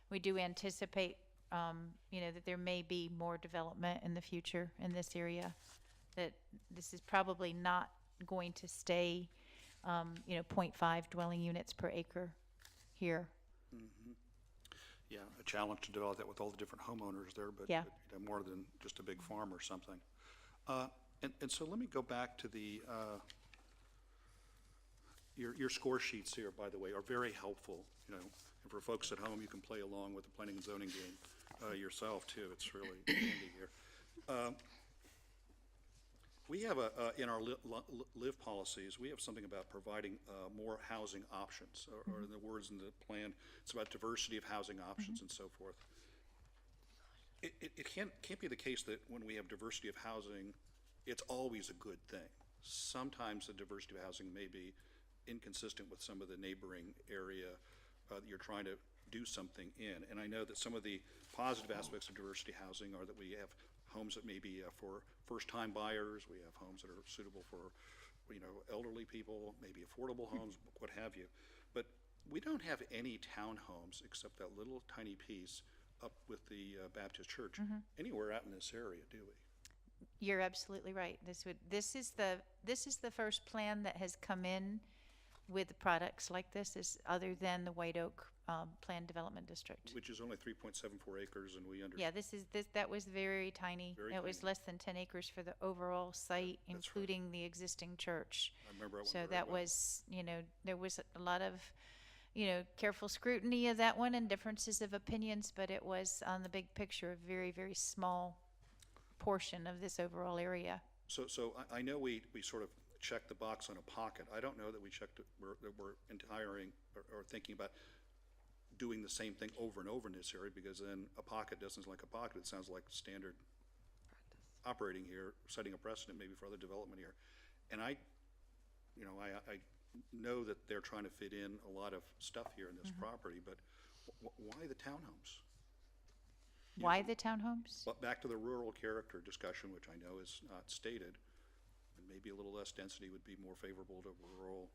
E: We do anticipate, that there may be more development in the future in this area, that this is probably not going to stay, 0.5 dwelling units per acre here.
G: yeah, a challenge to develop that with all the different homeowners there, but
E: Yeah.
G: more than just a big farm or something. And so let me go back to the, your score sheets here, by the way, are very helpful, and for folks at home, you can play along with the planning and zoning game yourself, too. It's really handy here. We have in our live policies, we have something about providing more housing options, or in the words in the plan, it's about diversity of housing options and so forth. It can't be the case that when we have diversity of housing, it's always a good thing. Sometimes the diversity of housing may be inconsistent with some of the neighboring area that you're trying to do something in. And I know that some of the positive aspects of diversity housing are that we have homes that may be for first-time buyers, we have homes that are suitable for, elderly people, maybe affordable homes, what have you. But we don't have any townhomes except that little tiny piece up with the Baptist Church anywhere out in this area, do we?
E: You're absolutely right. This is the first plan that has come in with products like this, is other than the White Oak Planned Development District.
G: Which is only 3.74 acres, and we understand.
E: Yeah, that was very tiny.
G: Very
E: It was
G: tiny.
E: less than 10 acres for the overall site,
G: That's right.
E: including the existing church.
G: I remember that one
E: So
G: very
E: that
G: well.
E: was, there was a lot of, careful scrutiny of that one and differences of opinions, but it was on the big picture a very, very small portion of this overall area.
G: So I know we sort of checked the box on a pocket. I don't know that we checked, that we're hiring or thinking about doing the same thing over and over in this area, because then a pocket doesn't sound like a pocket. It sounds like standard operating here, setting a precedent maybe for other development here. And I know that they're trying to fit in a lot of stuff here in this property, but why the townhomes?
E: Why the townhomes?
G: But back to the rural character discussion, which I know is not stated, and maybe a little less density would be more favorable to rural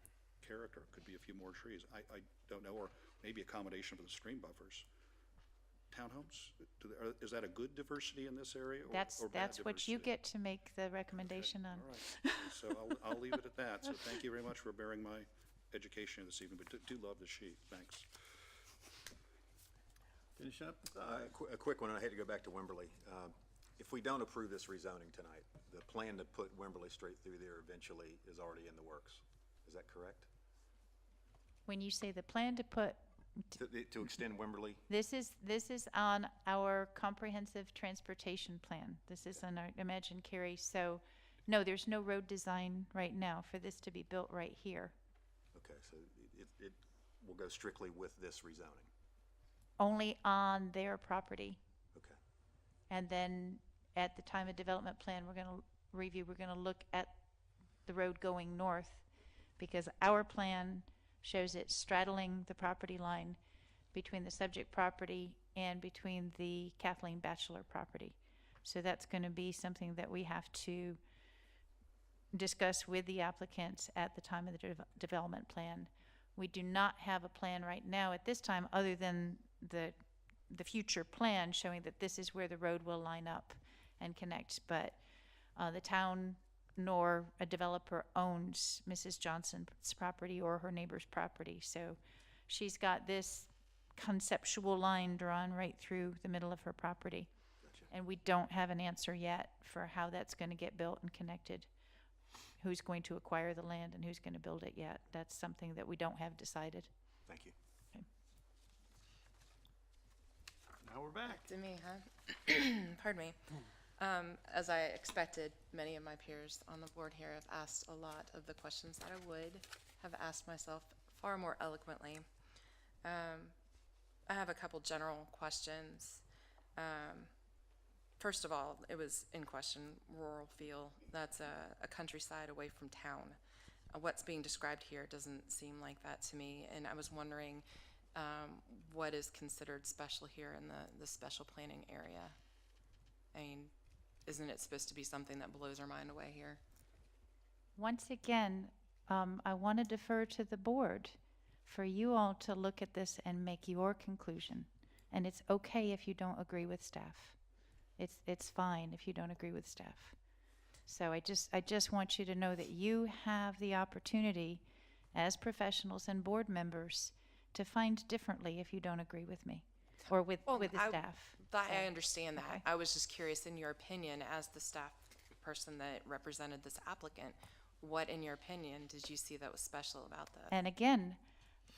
G: character. Could be a few more trees. I don't know, or maybe accommodation for the stream buffers. Townhomes, is that a good diversity in this area, or
E: That's
G: bad
E: what you
G: diversity?
E: get to make the recommendation on.
G: All right, so I'll leave it at that. So thank you very much for bearing my education this evening, but do love the sheet. Thanks.
B: Finish up?
L: A quick one, and I hate to go back to Wimberley. If we don't approve this rezoning tonight, the plan to put Wimberley straight through there eventually is already in the works. Is that correct?
E: When you say the plan to put,
L: To extend Wimberley?
E: this is on our comprehensive transportation plan. This is on our Imagine Cary. So, no, there's no road design right now for this to be built right here.
L: Okay, so it will go strictly with this rezoning.
E: Only on their property.
L: Okay.
E: And then at the time of development plan, we're going to look at the road going north, because our plan shows it straddling the property line between the subject property and between the Kathleen Batchelor property. So that's going to be something that we have to discuss with the applicants at the time of the development plan, We do not have a plan right now at this time, other than the future plan showing that this is where the road will line up and connect. But the town nor a developer owns Mrs. Johnson's property or her neighbor's property. So she's got this conceptual line drawn right through the middle of her property. And we don't have an answer yet for how that's going to get built and connected. Who's going to acquire the land and who's going to build it yet. That's something that we don't have decided.
L: Thank you.
B: Now we're back.
F: To me, huh? Pardon me. As I expected, many of my peers on the board here have asked a lot of the questions that I would have asked myself far more eloquently. I have a couple general questions. First of all, it was in question, rural feel. That's a countryside away from town. What's being described here doesn't seem like that to me, and I was wondering what is considered special here in the special planning area. I mean, isn't it supposed to be something that blows our mind away here?
E: Once again, I want to defer to the board for you all to look at this and make your conclusion. And it's okay if you don't agree with staff. It's fine if you don't agree with staff. So I just want you to know that you have the opportunity as professionals and board members to find differently if you don't agree with me or with the staff.
F: I understand that.
E: Okay.
F: I was just curious, in your opinion, as the staff person that represented this applicant, what, in your opinion, did you see that was special about that?
E: And again,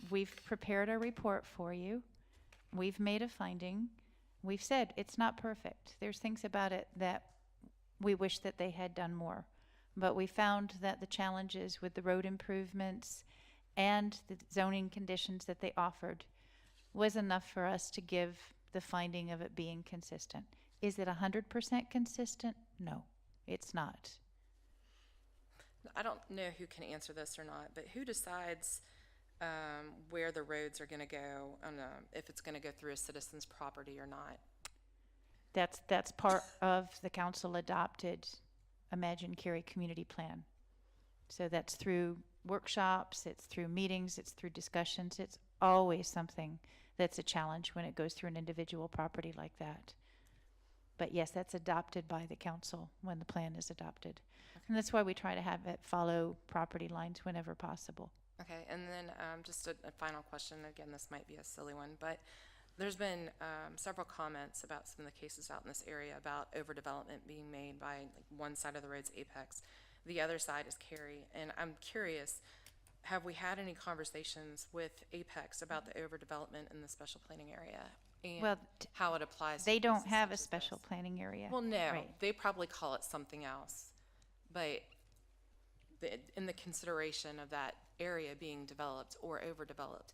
E: we've prepared a report for you. We've made a finding. We've said it's not perfect. There's things about it that we wish that they had done more. But we found that the challenges with the road improvements and the zoning conditions that they offered was enough for us to give the finding of it being consistent. Is it 100% consistent? No, it's not.
F: I don't know who can answer this or not, but who decides where the roads are going to go, if it's going to go through a citizen's property or not?
E: That's part of the council adopted Imagine Cary community plan. So that's through workshops, it's through meetings, it's through discussions. It's always something that's a challenge when it goes through an individual property like that. But yes, that's adopted by the council when the plan is adopted. Okay. And that's why we try to have it follow property lines whenever possible.
F: Okay, and then just a final question. Again, this might be a silly one, but there's been several comments about some of the cases out in this area about overdevelopment being made by one side of the road's apex. The other side is Cary, and I'm curious, have we had any conversations with Apex about the overdevelopment in the special planning area and how it applies?
E: They don't have a special planning area.
F: Well, no,
E: right.
F: They probably call it something else, but in the consideration of that area being developed or overdeveloped,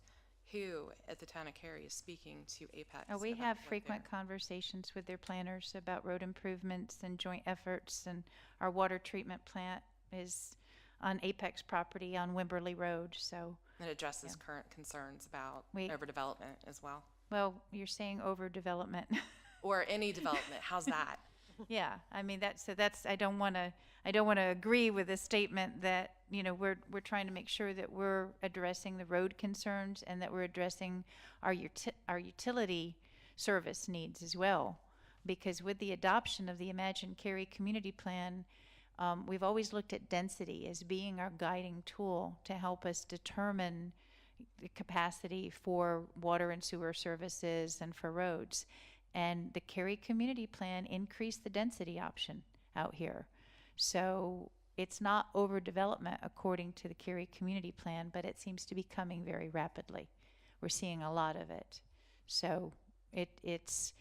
F: who at the town of Cary is speaking to Apex?
E: We have frequent conversations with their planners about road improvements and joint efforts, and our water treatment plant is on Apex property on Wimberley Road. So
F: it addresses current concerns about overdevelopment as well.
E: Well, you're saying overdevelopment.
F: Or any development. How's that?
E: Yeah, I mean that's I don't want to agree with the statement that we're trying to make sure that we're addressing the road concerns and that we're addressing our utility service needs as well, because with the adoption of the Imagine Cary community plan, we've always looked at density as being our guiding tool to help us determine the capacity for water and sewer services and for roads. And the Cary community plan increased the density option out here. So it's not overdevelopment according to the Cary community plan, but it seems to be coming very rapidly. We're seeing a lot of it. So it's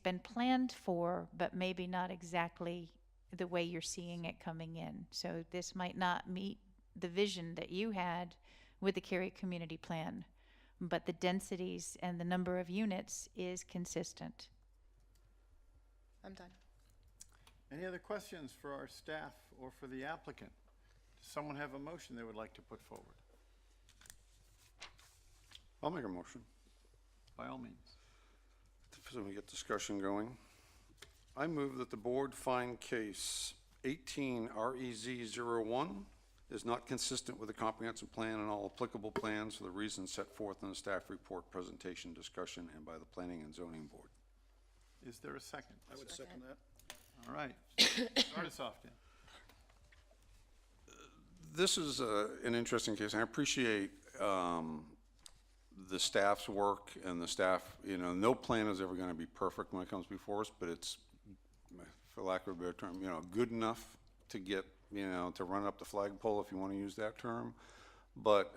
E: been planned for, but maybe not exactly the way you're seeing it coming in. So this might not meet the vision that you had with the Cary community plan, but the densities and the number of units is consistent.
F: I'm done.
B: Any other questions for our staff or for the applicant? Does someone have a motion they would like to put forward?
D: I'll make a motion.
B: By all means.
D: So we get discussion going. I move that the board find case 18 REZ01 is not consistent with the comprehensive plan and all applicable plans for the reasons set forth in the staff report, presentation, discussion, and by the Planning and Zoning Board.
B: Is there a second?
G: I would second that.
B: All right. Start us off, Dan.
D: This is an interesting case. I appreciate the staff's work and the staff, no plan is ever going to be perfect when it comes before us, but it's, for lack of a better term, good enough to get, to run up the flagpole, if you want to use that term. But,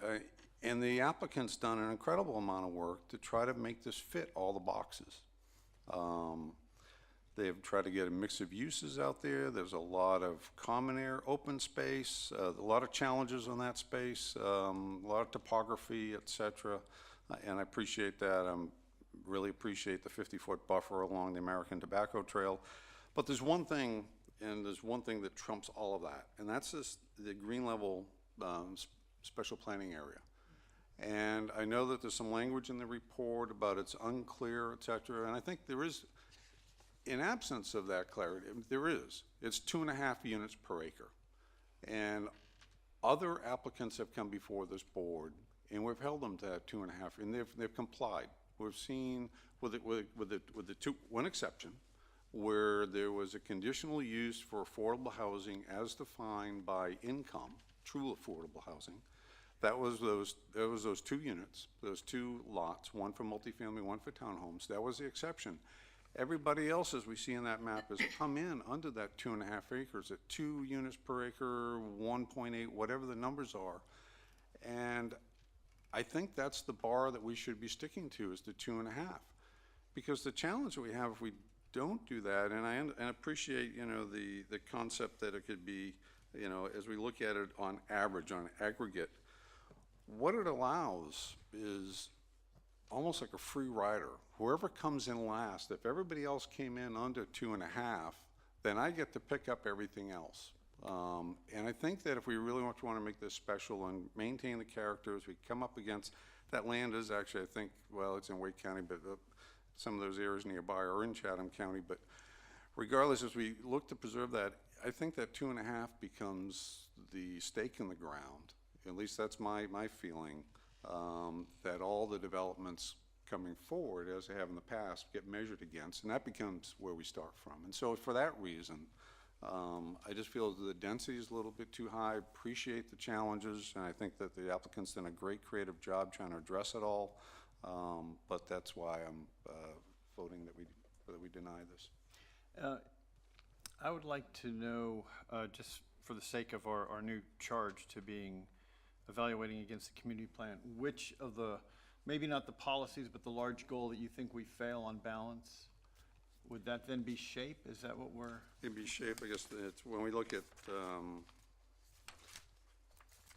D: and the applicant's done an incredible amount of work to try to make this fit all the boxes. They've tried to get a mix of uses out there. There's a lot of common air, open space, a lot of challenges on that space, a lot of topography, et cetera. And I appreciate that. I really appreciate the 50-foot buffer along the American Tobacco Trail. But there's one thing, and there's one thing that trumps all of that, and that's the green level special planning area. And I know that there's some language in the report about it's unclear, et cetera, and I think there is, in absence of that clarity, there is. It's 2.5 units per acre. And other applicants have come before this board, and we've held them to that 2.5, and they've complied. We've seen with one exception, where there was a conditional use for affordable housing as defined by income, true affordable housing. That was those 2 units, those 2 lots, one for multifamily, one for townhomes. That was the exception. Everybody else, as we see in that map, has come in under that 2.5 acres at 2 units per acre, 1.8, whatever the numbers are. And I think that's the bar that we should be sticking to, is the 2.5. Because the challenge that we have if we don't do that, and I appreciate, the concept that it could be, as we look at it on average, on aggregate, what it allows is almost like a free rider. Whoever comes in last, if everybody else came in under 2.5, then I get to pick up everything else. And I think that if we really want to make this special and maintain the characters, we come up against, that land is actually, I think, well, it's in Wake County, but some of those areas nearby are in Chatham County. But regardless, as we look to preserve that, I think that 2.5 becomes the stake in the ground. At least that's my feeling, that all the developments coming forward, as they have in the past, get measured against, and that becomes where we start from. And so for that reason, I just feel the density is a little bit too high. Appreciate the challenges, and I think that the applicant's done a great creative job trying to address it all, but that's why I'm voting that we deny this.
B: I would like to know, just for the sake of our new charge to being evaluating against the community plan, which of the, maybe not the policies, but the large goal that you think we fail on balance, would that then be shape? Is that what we're?
D: It'd be shape, I guess, it's when we look at,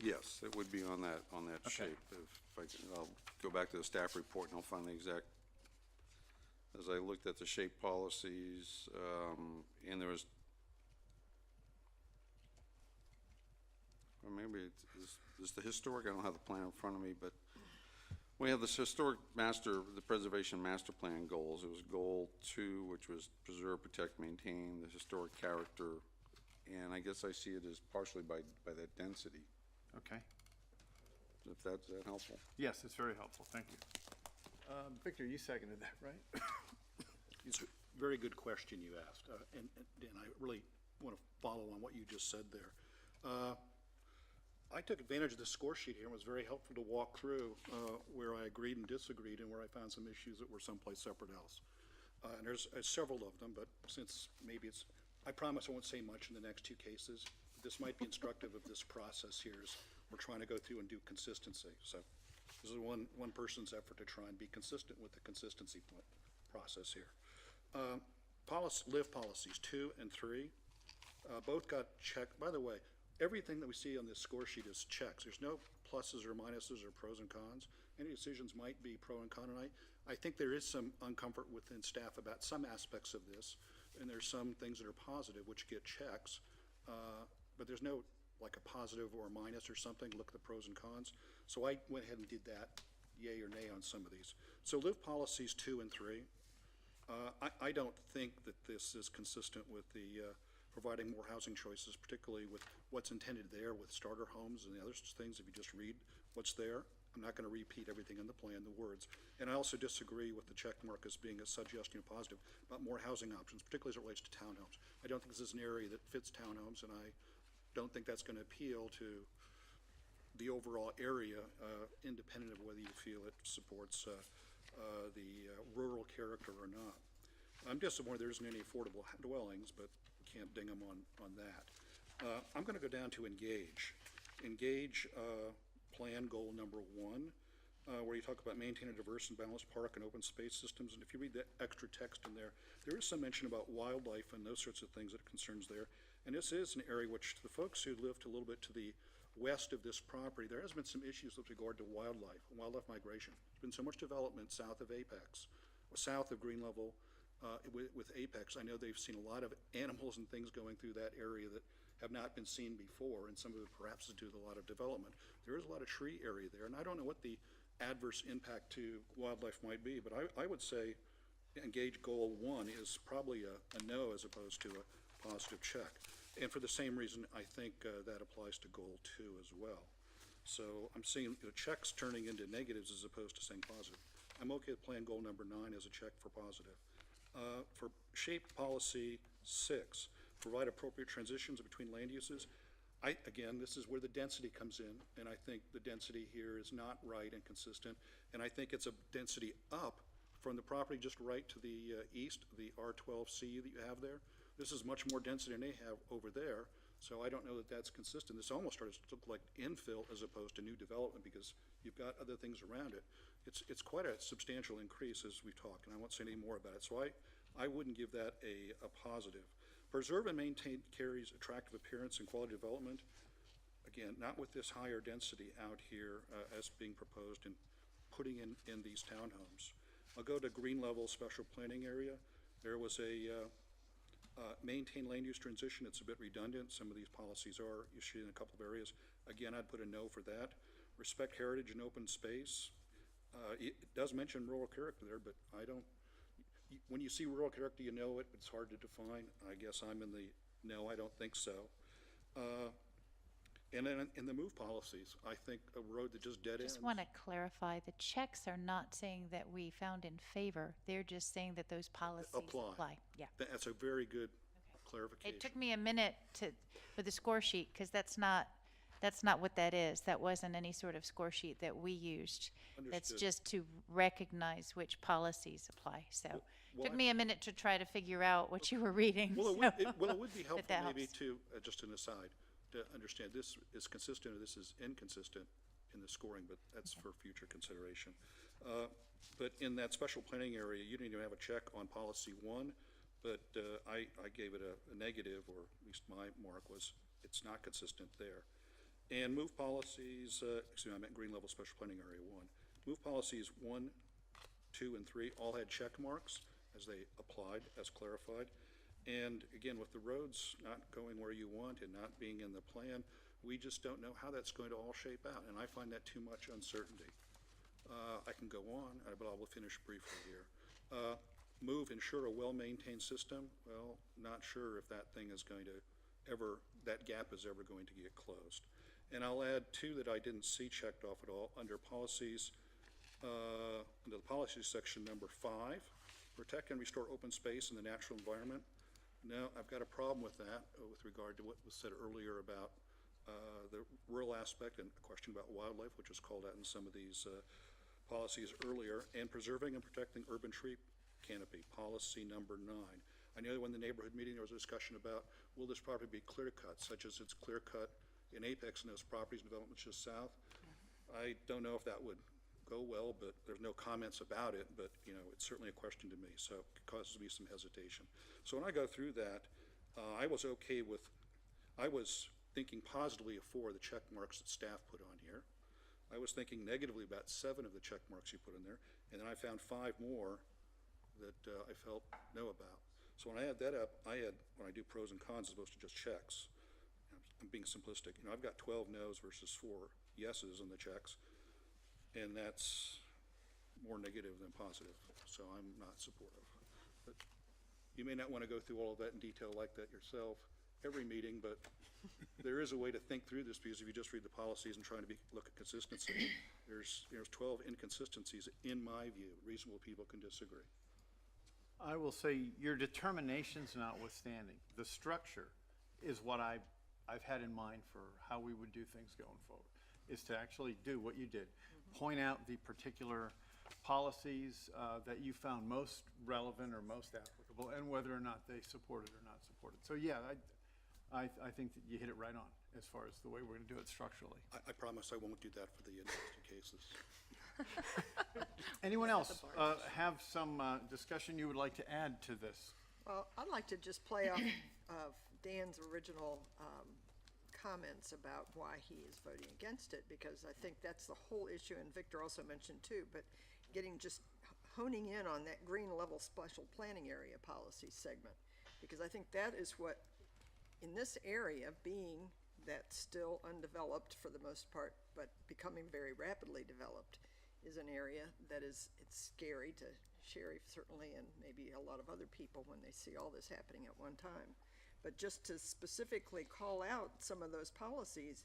D: yes, it would be on that
B: Okay.
D: shape. If I can, I'll go back to the staff report and I'll find the exact, as I looked at the shape policies, and there was, or maybe it's the historic, I don't have the plan in front of me, but we have this historic the preservation master plan goals. It was goal 2, which was preserve, protect, maintain the historic character, and I guess I see it as partially by that density.
B: Okay.
D: If that's that helpful.
B: Yes, it's very helpful. Thank you. Victor, you seconded that, right?
G: It's a very good question you asked, and I really want to follow on what you just said there. I took advantage of the score sheet here and was very helpful to walk through where I agreed and disagreed and where I found some issues that were someplace separate else. And there's several of them, but since maybe it's, I promise I won't say much in the next 2 cases. This might be instructive of this process here as we're trying to go through and do consistency. So this is one person's effort to try and be consistent with the consistency process here. Live policies 2 and 3 both got checked. By the way, everything that we see on this score sheet is checks. There's no pluses or minuses or pros and cons. Any decisions might be pro and con, and I think there is some uncomfort within staff about some aspects of this, and there's some things that are positive which get checks, but there's no like a positive or a minus or something, look at the pros and cons. So I went ahead and did that, yay or nay on some of these. So live policies 2 and 3. I don't think that this is consistent with the providing more housing choices, particularly with what's intended there with starter homes and the other things. If you just read what's there, I'm not going to repeat everything in the plan, the words. And I also disagree with the check mark as being a suggestion positive about more housing options, particularly as it relates to townhomes. I don't think this is an area that fits townhomes, and I don't think that's going to appeal to the overall area, independent of whether you feel it supports the rural character or not. I'm disappointed there isn't any affordable dwellings, but can't ding them on that. I'm going to go down to engage. Engage plan goal number 1, where you talk about maintain a diverse and balanced park and open space systems. And if you read the extra text in there, there is some mention about wildlife and those sorts of things that concerns there. And this is an area which the folks who lived a little bit to the west of this property, there has been some issues with regard to wildlife migration. There's been so much development south of Apex, south of Green Level, with Apex. I know they've seen a lot of animals and things going through that area that have not been seen before, and some of it perhaps is due to a lot of development. There is a lot of tree area there, and I don't know what the adverse impact to wildlife might be, but I would say engage goal 1 is probably a no as opposed to a positive check. And for the same reason, I think that applies to goal 2 as well. So I'm seeing checks turning into negatives as opposed to saying positive. I'm okay with plan goal number 9 as a check for positive. For shape policy 6, provide appropriate transitions between land uses. Again, this is where the density comes in, and I think the density here is not right and consistent, and I think it's a density up from the property just right to the east, the R12C that you have there. This is much more density than they have over there, so I don't know that that's consistent. This almost starts to look like infill as opposed to new development because you've got other things around it. It's quite a substantial increase as we talk, and I won't say any more about it, so I wouldn't give that a positive. Preserve and maintain Cary's attractive appearance and quality development. Again, not with this higher density out here as being proposed and putting in these townhomes. I'll go to Green Level Special Planning Area. There was a maintain land use transition. It's a bit redundant. Some of these policies are issued in a couple of areas. Again, I'd put a no for that. Respect heritage and open space. It does mention rural character there, but I don't. When you see rural character, you know it, but it's hard to define. I guess I'm in the no, I don't think so. And then in the move policies, I think a road that just dead ends.
E: Just want to clarify, the checks are not saying that we found in favor. They're just saying that those policies apply. Yeah.
G: That's a very good clarification.
E: It took me a minute for the score sheet, because that's not what that is. That wasn't any sort of score sheet that we used. That's
G: Understood.
E: just to recognize which policies apply. So
G: Well,
E: took me a minute to try to figure out what you were reading.
G: Well, it would be helpful
E: that
G: maybe
E: helps.
G: to, just an aside, to understand this is consistent or this is inconsistent in the scoring, but that's for future consideration. But in that special planning area, you didn't even have a check on policy 1, but I gave it a negative, or at least my mark was it's not consistent there. And move policies, excuse me, I meant Green Level Special Planning Area 1. Move policies 1, 2, and 3 all had check marks as they applied, as clarified. And again, with the roads not going where you want and not being in the plan, we just don't know how that's going to all shape out, and I find that too much uncertainty. I can go on, but I will finish briefly here. Move, ensure a well-maintained system. Well, not sure if that thing is going to that gap is ever going to get closed. And I'll add 2 that I didn't see checked off at all under policies, under the policies section number 5, protect and restore open space in the natural environment. No, I've got a problem with that with regard to what was said earlier about the rural aspect and a question about wildlife, which was called out in some of these policies earlier, and preserving and protecting urban tree canopy, policy number 9. I know that when the neighborhood meeting there was a discussion about will this property be clear cut, such as it's clear cut in Apex and those properties developments just south. I don't know if that would go well, but there's no comments about it, but it's certainly a question to me, so it causes me some hesitation. So when I go through that, I was thinking positively of 4 of the check marks that staff put on here. I was thinking negatively about 7 of the check marks you put in there, and then I found 5 more that I felt no about. So when I add that up, when I do pros and cons as opposed to just checks, I'm being simplistic. I've got 12 no's versus 4 yeses on the checks, and that's more negative than positive, so I'm not supportive. But you may not want to go through all of that in detail like that yourself. every meeting, but there is a way to think through this, because if you just read the policies and trying to look at consistency, there's 12 inconsistencies, in my view. Reasonable people can disagree.
B: I will say, your determinations notwithstanding, the structure is what I've had in mind for how we would do things going forward, is to actually do what you did. Point out the particular policies that you found most relevant or most applicable, and whether or not they support it or not support it. So yeah, I think that you hit it right on as far as the way we're gonna do it structurally.
G: I promise I won't do that for the nasty cases.
B: Anyone else have some discussion you would like to add to this?
J: Well, I'd like to just play off of Dan's original comments about why he is voting against it, because I think that's the whole issue, and Victor also mentioned too, but honing in on that green level special planning area policy segment, because I think that is what, in this area, being that still undeveloped for the most part, but becoming very rapidly developed, is an area that it's scary to Sherry certainly, and maybe a lot of other people when they see all this happening at one time. But just to specifically call out some of those policies,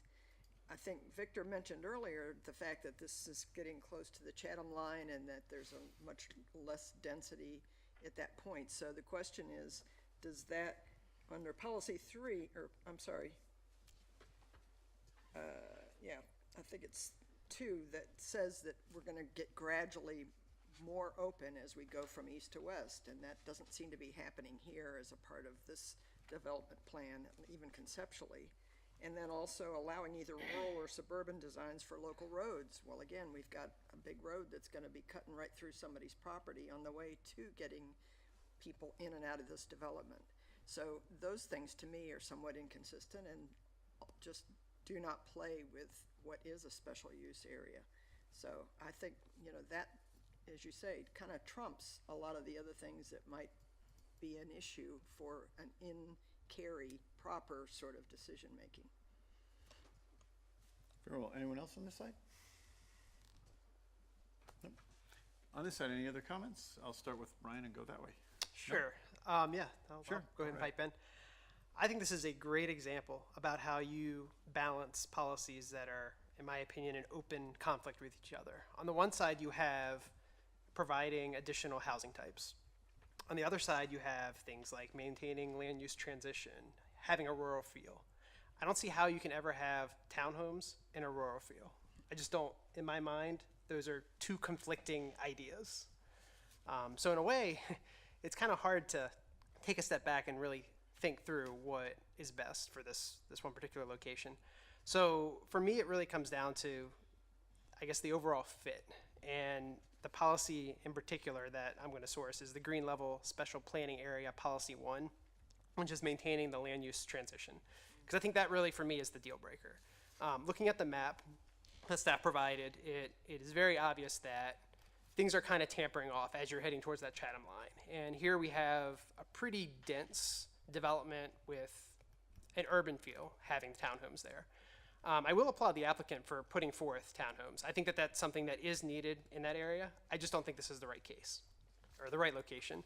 J: I think Victor mentioned earlier the fact that this is getting close to the Chatham line and that there's a much less density at that point. So the question is, does that, under policy 3, or I'm sorry, yeah, I think it's 2 that says that we're going to get gradually more open as we go from east to west, and that doesn't seem to be happening here as a part of this development plan, even conceptually. And then also allowing either rural or suburban designs for local roads. Well, again, we've got a big road that's going to be cutting right through somebody's property on the way to getting people in and out of this development. So those things to me are somewhat inconsistent and just do not play with what is a special use area. So I think, that, as you say, kind of trumps a lot of the other things that might be an issue for an in-Cary proper sort of decision-making.
B: Very well. Anyone else on this side? Nope. On this side, any other comments? I'll start with Brian and go that way.
I: Sure. Yeah, I'll
B: Sure.
I: go ahead and pipe in. I think this is a great example about how you balance policies that are, in my opinion, in open conflict with each other. On the one side, you have providing additional housing types. On the other side, you have things like maintaining land use transition, having a rural feel. I don't see how you can ever have townhomes in a rural feel. I just don't, in my mind, those are two conflicting ideas. So in a way, it's kind of hard to take a step back and really think through what is best for this one particular location. So for me, it really comes down to, I guess, the overall fit. And the policy in particular that I'm going to source is the Green Level Special Planning Area Policy 1, which is maintaining the land use transition. Because I think that really, for me, is the deal breaker. Looking at the map that staff provided, it is very obvious that things are kind of tampering off as you're heading towards that Chatham line. And here we have a pretty dense development with an urban feel, having townhomes there. I will applaud the applicant for putting forth townhomes. I think that that's something that is needed in that area. I just don't think this is the right case, or the right location.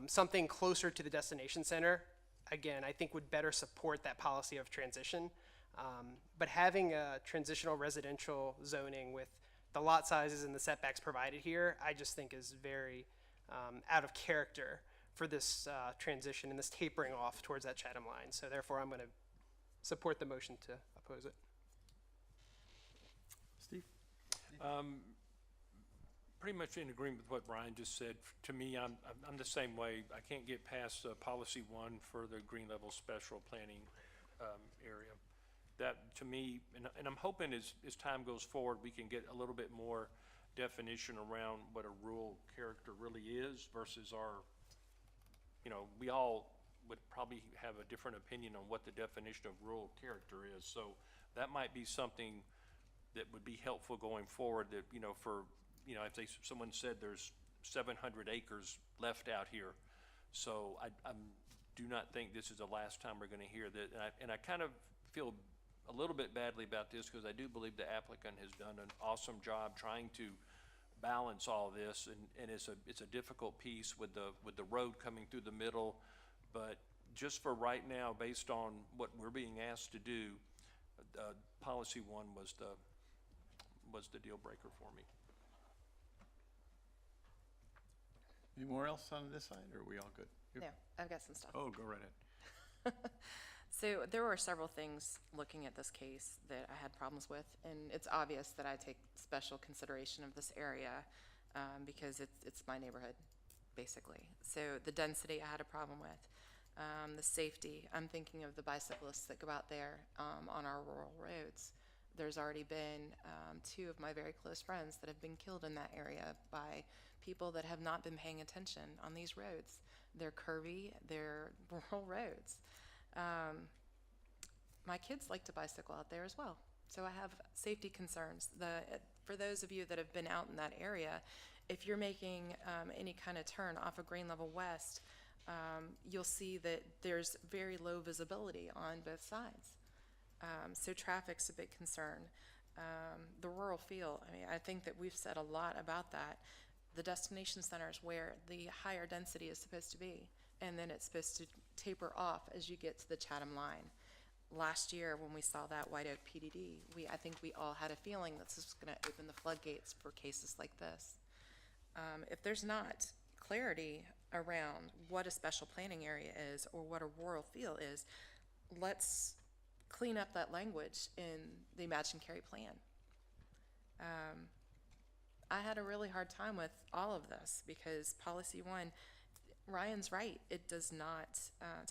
I: Something closer to the destination center, again, I think would better support that policy of transition. But having a transitional residential zoning with the lot sizes and the setbacks provided here, I just think is very out of character for this transition and this tapering off towards that Chatham line. So therefore, I'm going to support the motion to oppose it.
B: Steve?
H: Pretty much in agreement with what Brian just said. To me, I'm the same way. I can't get past policy 1 for the green level special planning area. That, to me, and I'm hoping as time goes forward, we can get a little bit more definition around what a rural character really is versus our, we all would probably have a different opinion on what the definition of rural character is. So that might be something that would be helpful going forward, that, if someone said there's 700 acres left out here. So I do not think this is the last time we're going to hear that. And I kind of feel a little bit badly about this because I do believe the applicant has done an awesome job trying to balance all this, and it's a difficult piece with the road coming through the middle, but just for right now, based on what we're being asked to do, policy one was the deal breaker for me.
B: Any more else on this side, or are we all good?
F: No, I've got some stuff.
B: Oh, go right ahead.
F: So there were several things looking at this case that I had problems with, and it's obvious that I take special consideration of this area because it's my neighborhood, basically. So the density I had a problem with. The safety, I'm thinking of the bicyclists that go out there on our rural roads. There's already been 2 of my very close friends that have been killed in that area by people that have not been paying attention on these roads. They're curvy, they're rural roads. My kids like to bicycle out there as well, so I have safety concerns. For those of you that have been out in that area, if you're making any kind of turn off of Green Level West, you'll see that there's very low visibility on both sides. So traffic's a big concern. The rural feel, I mean, I think that we've said a lot about that. The destination centers where the higher density is supposed to be, and then it's supposed to taper off as you get to the Chatham line. Last year, when we saw that White Oak PDD, I think we all had a feeling that this was going to open the floodgates for cases like this. If there's not clarity around what a special planning area is or what a rural feel is, let's clean up that language in the Imagine Cary plan. I had a really hard time with all of this because policy one, Ryan's right, it does not,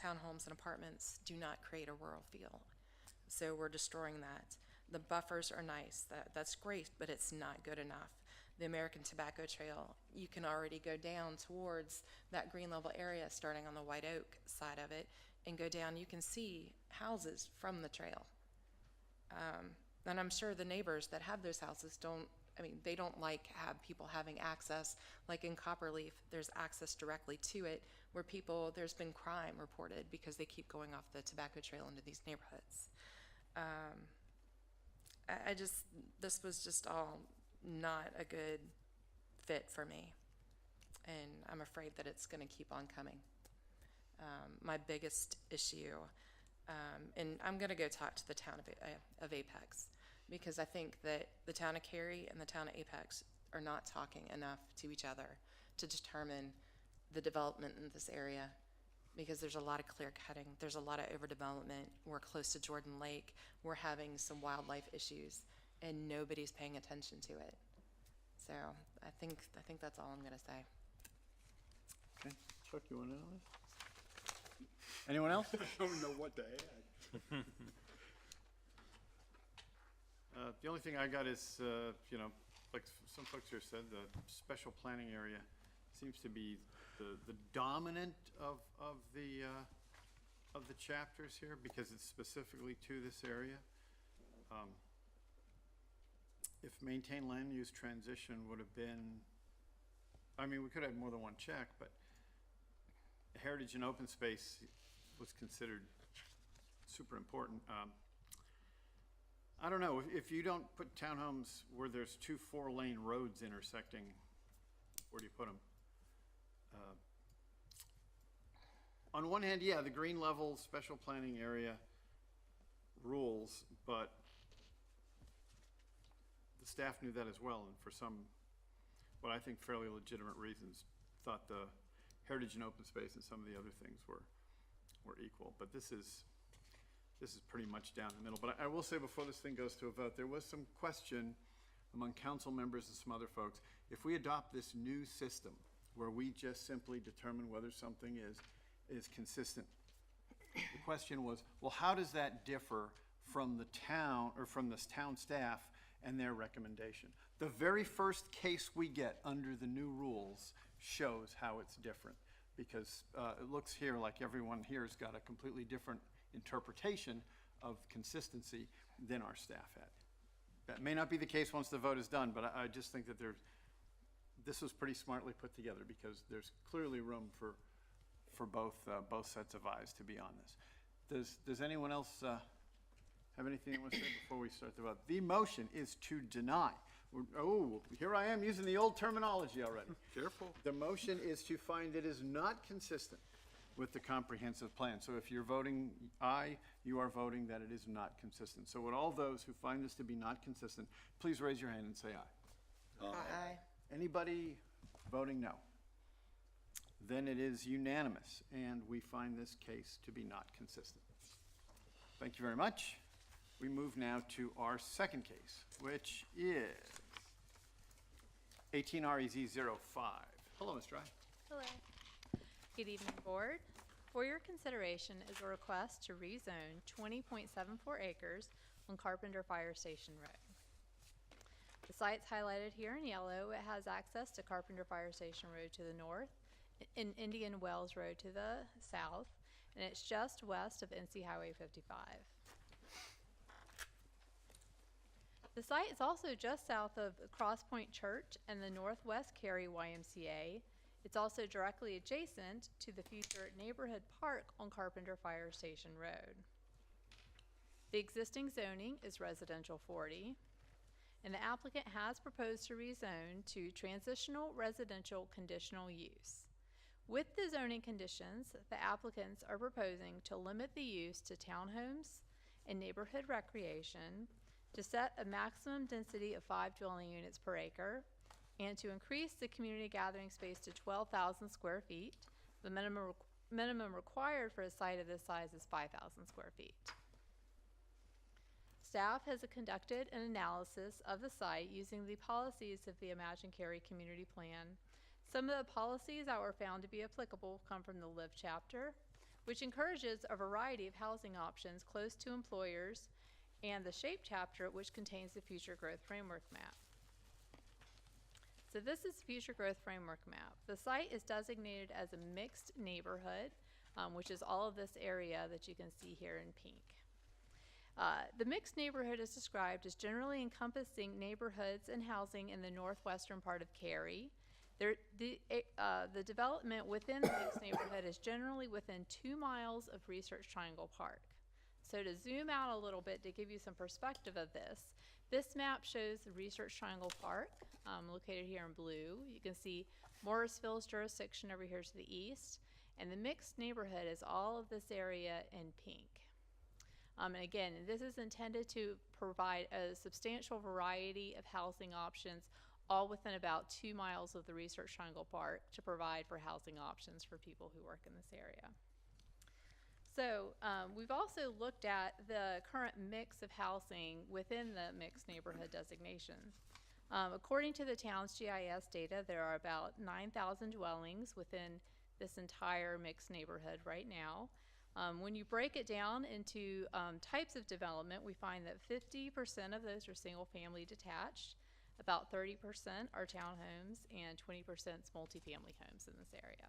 F: townhomes and apartments do not create a rural feel. So we're destroying that. The buffers are nice, that's great, but it's not good enough. The American Tobacco Trail, you can already go down towards that green level area starting on the White Oak side of it and go down, you can see houses from the trail. And I'm sure the neighbors that have those houses they don't like have people having access, like in Copperleaf, there's access directly to it where there's been crime reported because they keep going off the tobacco trail into these neighborhoods. This was just all not a good fit for me, and I'm afraid that it's going to keep on coming. My biggest issue, and I'm going to go talk to the town of Apex, because I think that the town of Cary and the town of Apex are not talking enough to each other to determine the development in this area, because there's a lot of clear cutting, there's a lot of overdevelopment, we're close to Jordan Lake, we're having some wildlife issues, and nobody's paying attention to it. So I think that's all I'm gonna say.
B: Okay, Chuck, you want to know this? Anyone else?
K: I don't know what to add.
B: The only thing I got is, like some folks here said, the special planning area seems to be the dominant of the chapters here because it's specifically to this area. If maintain land use transition would have been, we could have more than one check, but heritage and open space was considered super important. I don't know, if you don't put townhomes where there's 2 4-lane roads intersecting, where do you put them? On one hand, yeah, the green level special planning area rules, but the staff knew that as well, and for some, what I think fairly legitimate reasons, thought the heritage and open space and some of the other things were equal. But this is pretty much down the middle. But I will say before this thing goes to a vote, there was some question among council members and some other folks. If we adopt this new system where we just simply determine whether something is consistent, the question was, well, how does that differ from the town or from this town staff and their recommendation? The very first case we get under the new rules shows how it's different, because it looks here like everyone here has got a completely different interpretation of consistency than our staff had. That may not be the case once the vote is done, but I just think that this was pretty smartly put together, because there's clearly room for both sets of eyes to be on this. Does anyone else have anything they want to say before we start the vote? The motion is to deny. Oh, here I am using the old terminology already.
D: Careful.
B: The motion is to find it is not consistent with the comprehensive plan. So if you're voting aye, you are voting that it is not consistent. So would all those who find this to be not consistent, please raise your hand and say aye.
F: Aye.
B: Anybody voting no? Then it is unanimous, and we find this case to be not consistent. Thank you very much. We move now to our second case, which is 18 REZ 05. Hello, Ms. Dry.
M: Hello. Good evening, Board. For your consideration is a request to rezone 20.74 acres on Carpenter Fire Station Road. The site's highlighted here in yellow. It has access to Carpenter Fire Station Road to the north and Indian Wells Road to the south, and it's just west of NC Highway 55. The site is also just south of Cross Point Church and the Northwest Cary YMCA. It's also directly adjacent to the future neighborhood park on Carpenter Fire Station Road. The existing zoning is residential 40, and the applicant has proposed to rezone to transitional residential conditional use. With the zoning conditions, the applicants are proposing to limit the use to townhomes and neighborhood recreation, to set a maximum density of 5 dwelling units per acre, and to increase the community gathering space to 12,000 square feet. The minimum required for a site of this size is 5,000 square feet. Staff has conducted an analysis of the site using the policies of the Imagine Cary Community Plan. Some of the policies that were found to be applicable come from the Live chapter, which encourages a variety of housing options close to employers, and the Shape chapter, which contains the Future Growth Framework map. So this is the Future Growth Framework map. The site is designated as a mixed neighborhood, which is all of this area that you can see here in pink. The mixed neighborhood is described as generally encompassing neighborhoods and housing in the northwestern part of Cary. The development within the mixed neighborhood is generally within 2 miles of Research Triangle Park. So to zoom out a little bit to give you some perspective of this map shows the Research Triangle Park, located here in blue. You can see Morrisville's jurisdiction over here to the east, and the mixed neighborhood is all of this area in pink. And again, this is intended to provide a substantial variety of housing options, all within about 2 miles of the Research Triangle Park, to provide for housing options for people who work in this area. So we've also looked at the current mix of housing within the mixed neighborhood designation. According to the town's GIS data, there are about 9,000 dwellings within this entire mixed neighborhood right now. When you break it down into types of development, we find that 50% of those are single-family detached, about 30% are townhomes, and 20% is multifamily homes in this area.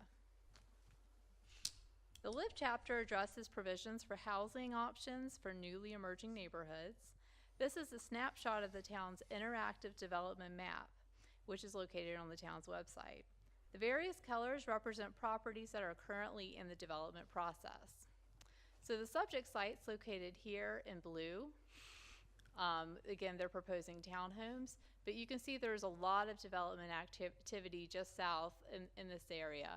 M: The Live chapter addresses provisions for housing options for newly emerging neighborhoods. This is a snapshot of the town's interactive development map, which is located on the town's website. The various colors represent properties that are currently in the development process. So the subject site's located here in blue. Again, they're proposing townhomes, but you can see there's a lot of development activity just south in this area.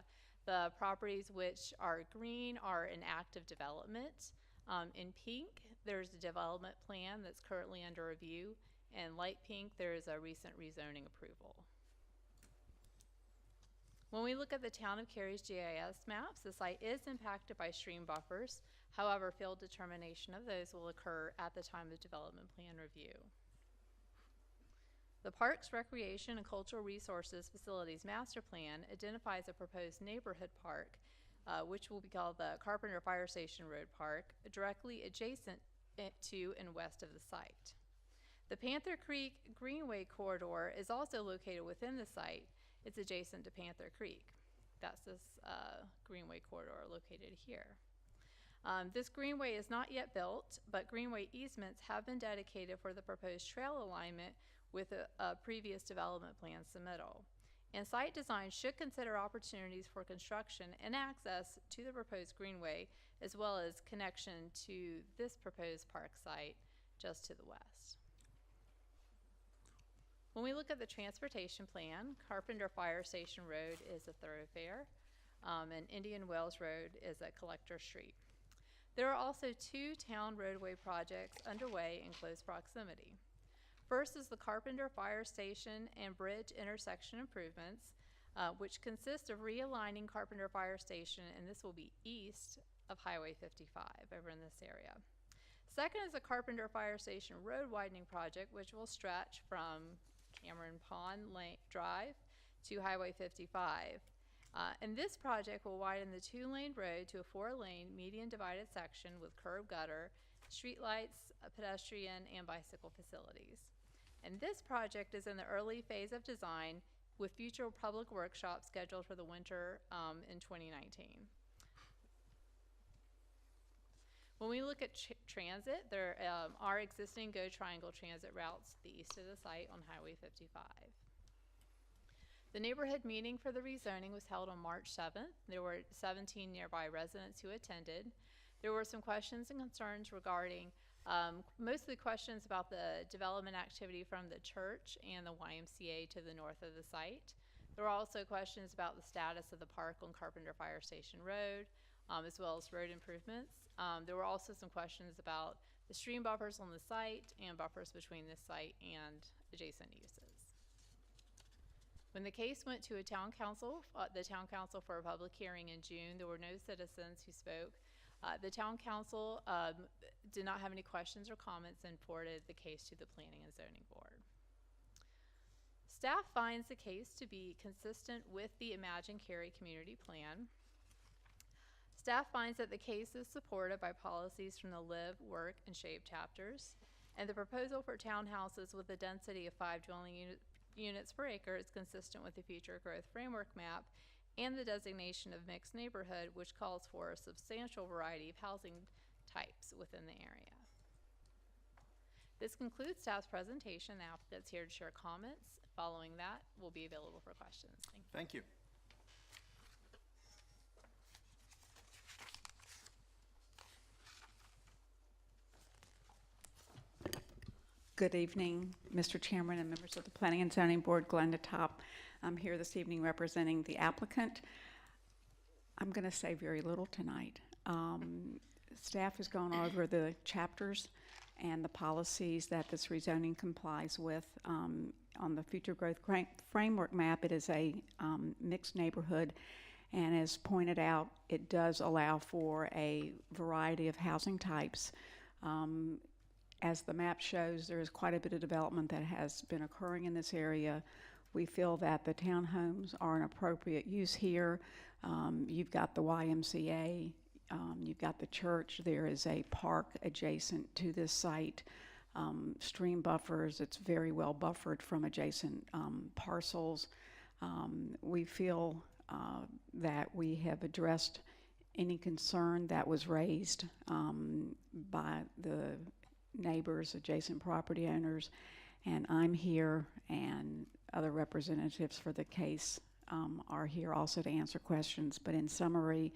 M: The properties which are green are in active development. In pink, there's a development plan that's currently under review, and light pink, there is a recent rezoning approval. When we look at the town of Cary's GIS maps, the site is impacted by stream buffers. However, field determination of those will occur at the time of development plan review. The Parks, Recreation, and Cultural Resources Facilities Master Plan identifies a proposed neighborhood park, which will be called the Carpenter Fire Station Road Park, directly adjacent to and west of the site. The Panther Creek Greenway Corridor is also located within the site. It's adjacent to Panther Creek. That's this Greenway Corridor located here. This greenway is not yet built, but greenway easements have been dedicated for the proposed trail alignment with a previous development plan submittal. And site design should consider opportunities for construction and access to the proposed greenway, as well as connection to this proposed park site just to the west. When we look at the transportation plan, Carpenter Fire Station Road is a thoroughfare. and Indian Wells Road is a collector street. There are also 2 town roadway projects underway in close proximity. First is the Carpenter Fire Station and Bridge intersection improvements, which consist of realigning Carpenter Fire Station, and this will be east of Highway 55 over in this area. Second is the Carpenter Fire Station road widening project, which will stretch from Cameron Pond Drive to Highway 55. And this project will widen the 2-lane road to a 4-lane median divided section with curb gutter, streetlights, pedestrian, and bicycle facilities. And this project is in the early phase of design with future public workshops scheduled for the winter in 2019. When we look at transit, there are existing GO Triangle transit routes to the east of the site on Highway 55. The neighborhood meeting for the rezoning was held on March 7th. There were 17 nearby residents who attended. There were some questions and concerns regarding mostly questions about the development activity from the church and the YMCA to the north of the site. There were also questions about the status of the park on Carpenter Fire Station Road, as well as road improvements. There were also some questions about the stream buffers on the site and buffers between this site and adjacent uses. When the case went to a town council, the town council for a public hearing in June, there were no citizens who spoke. The town council did not have any questions or comments and forwarded the case to the Planning and Zoning Board. Staff finds the case to be consistent with the Imagine Cary Community Plan. Staff finds that the case is supported by policies from the Live, Work, and Shape chapters, and the proposal for townhouses with a density of 5 dwelling units per acre is consistent with the Future Growth Framework map and the designation of mixed neighborhood, which calls for a substantial variety of housing types within the area. This concludes staff's presentation. The applicant's here to share comments. Following that, we'll be available for questions.
B: Thank you.
N: Good evening, Mr. Chairman and members of the Planning and Zoning Board. Glenda Top. I'm here this evening representing the applicant. I'm going to say very little tonight. Staff has gone over the chapters and the policies that this rezoning complies with. On the Future Growth Framework map, it is a mixed neighborhood, and as pointed out, it does allow for a variety of housing types. As the map shows, there is quite a bit of development that has been occurring in this area. We feel that the townhomes are an appropriate use here. You've got the YMCA, you've got the church, there is a park adjacent to this site, stream buffers, it's very well buffered from adjacent parcels. We feel that we have addressed any concern that was raised by the neighbors, adjacent property owners, and I'm here, and other representatives for the case are here also to answer questions. But in summary,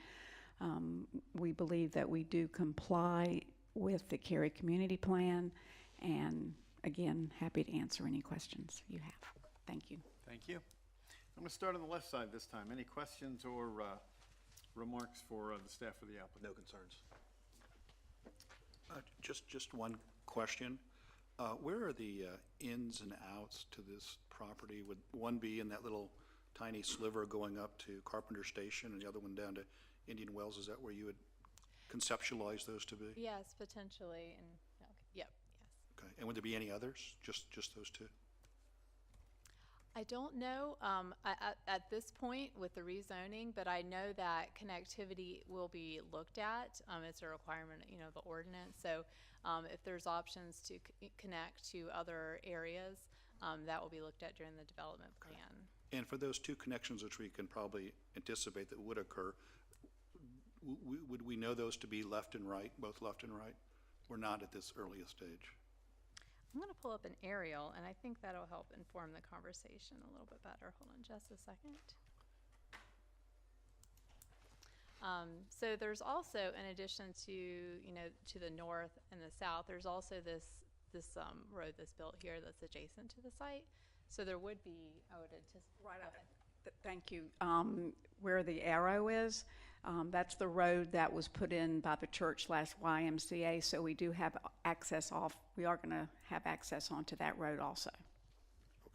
N: we believe that we do comply with the Cary Community Plan, and again, happy to answer any questions you have. Thank you.
B: Thank you. I'm going to start on the left side this time. Any questions or remarks for the staff or the applicant?
L: No concerns.
G: Just one question. Where are the ins and outs to this property? Would one be in that little tiny sliver going up to Carpenter Station and the other one down to Indian Wells? Is that where you would conceptualize those to be?
M: Yes, potentially. And okay. Yep. Yes.
G: Okay. And would there be any others? Just those two?
M: I don't know at this point with the rezoning, but I know that connectivity will be looked at. It's a requirement, of the ordinance. So if there's options to connect to other areas, that will be looked at during the development plan.
G: And for those two connections, which we can probably anticipate that would occur, would we know those to be left and right, both left and right, or not at this earliest stage?
M: I'm going to pull up an aerial, and I think that'll help inform the conversation a little bit better. Hold on just a second. So there's also, in addition to, to the north and the south, there's also this road that's built here that's adjacent to the site. So there would be, I would anticipate.
N: Right up. Thank you. Where the arrow is, that's the road that was put in by the church last YMCA, so we do have access we are going to have access onto that road also.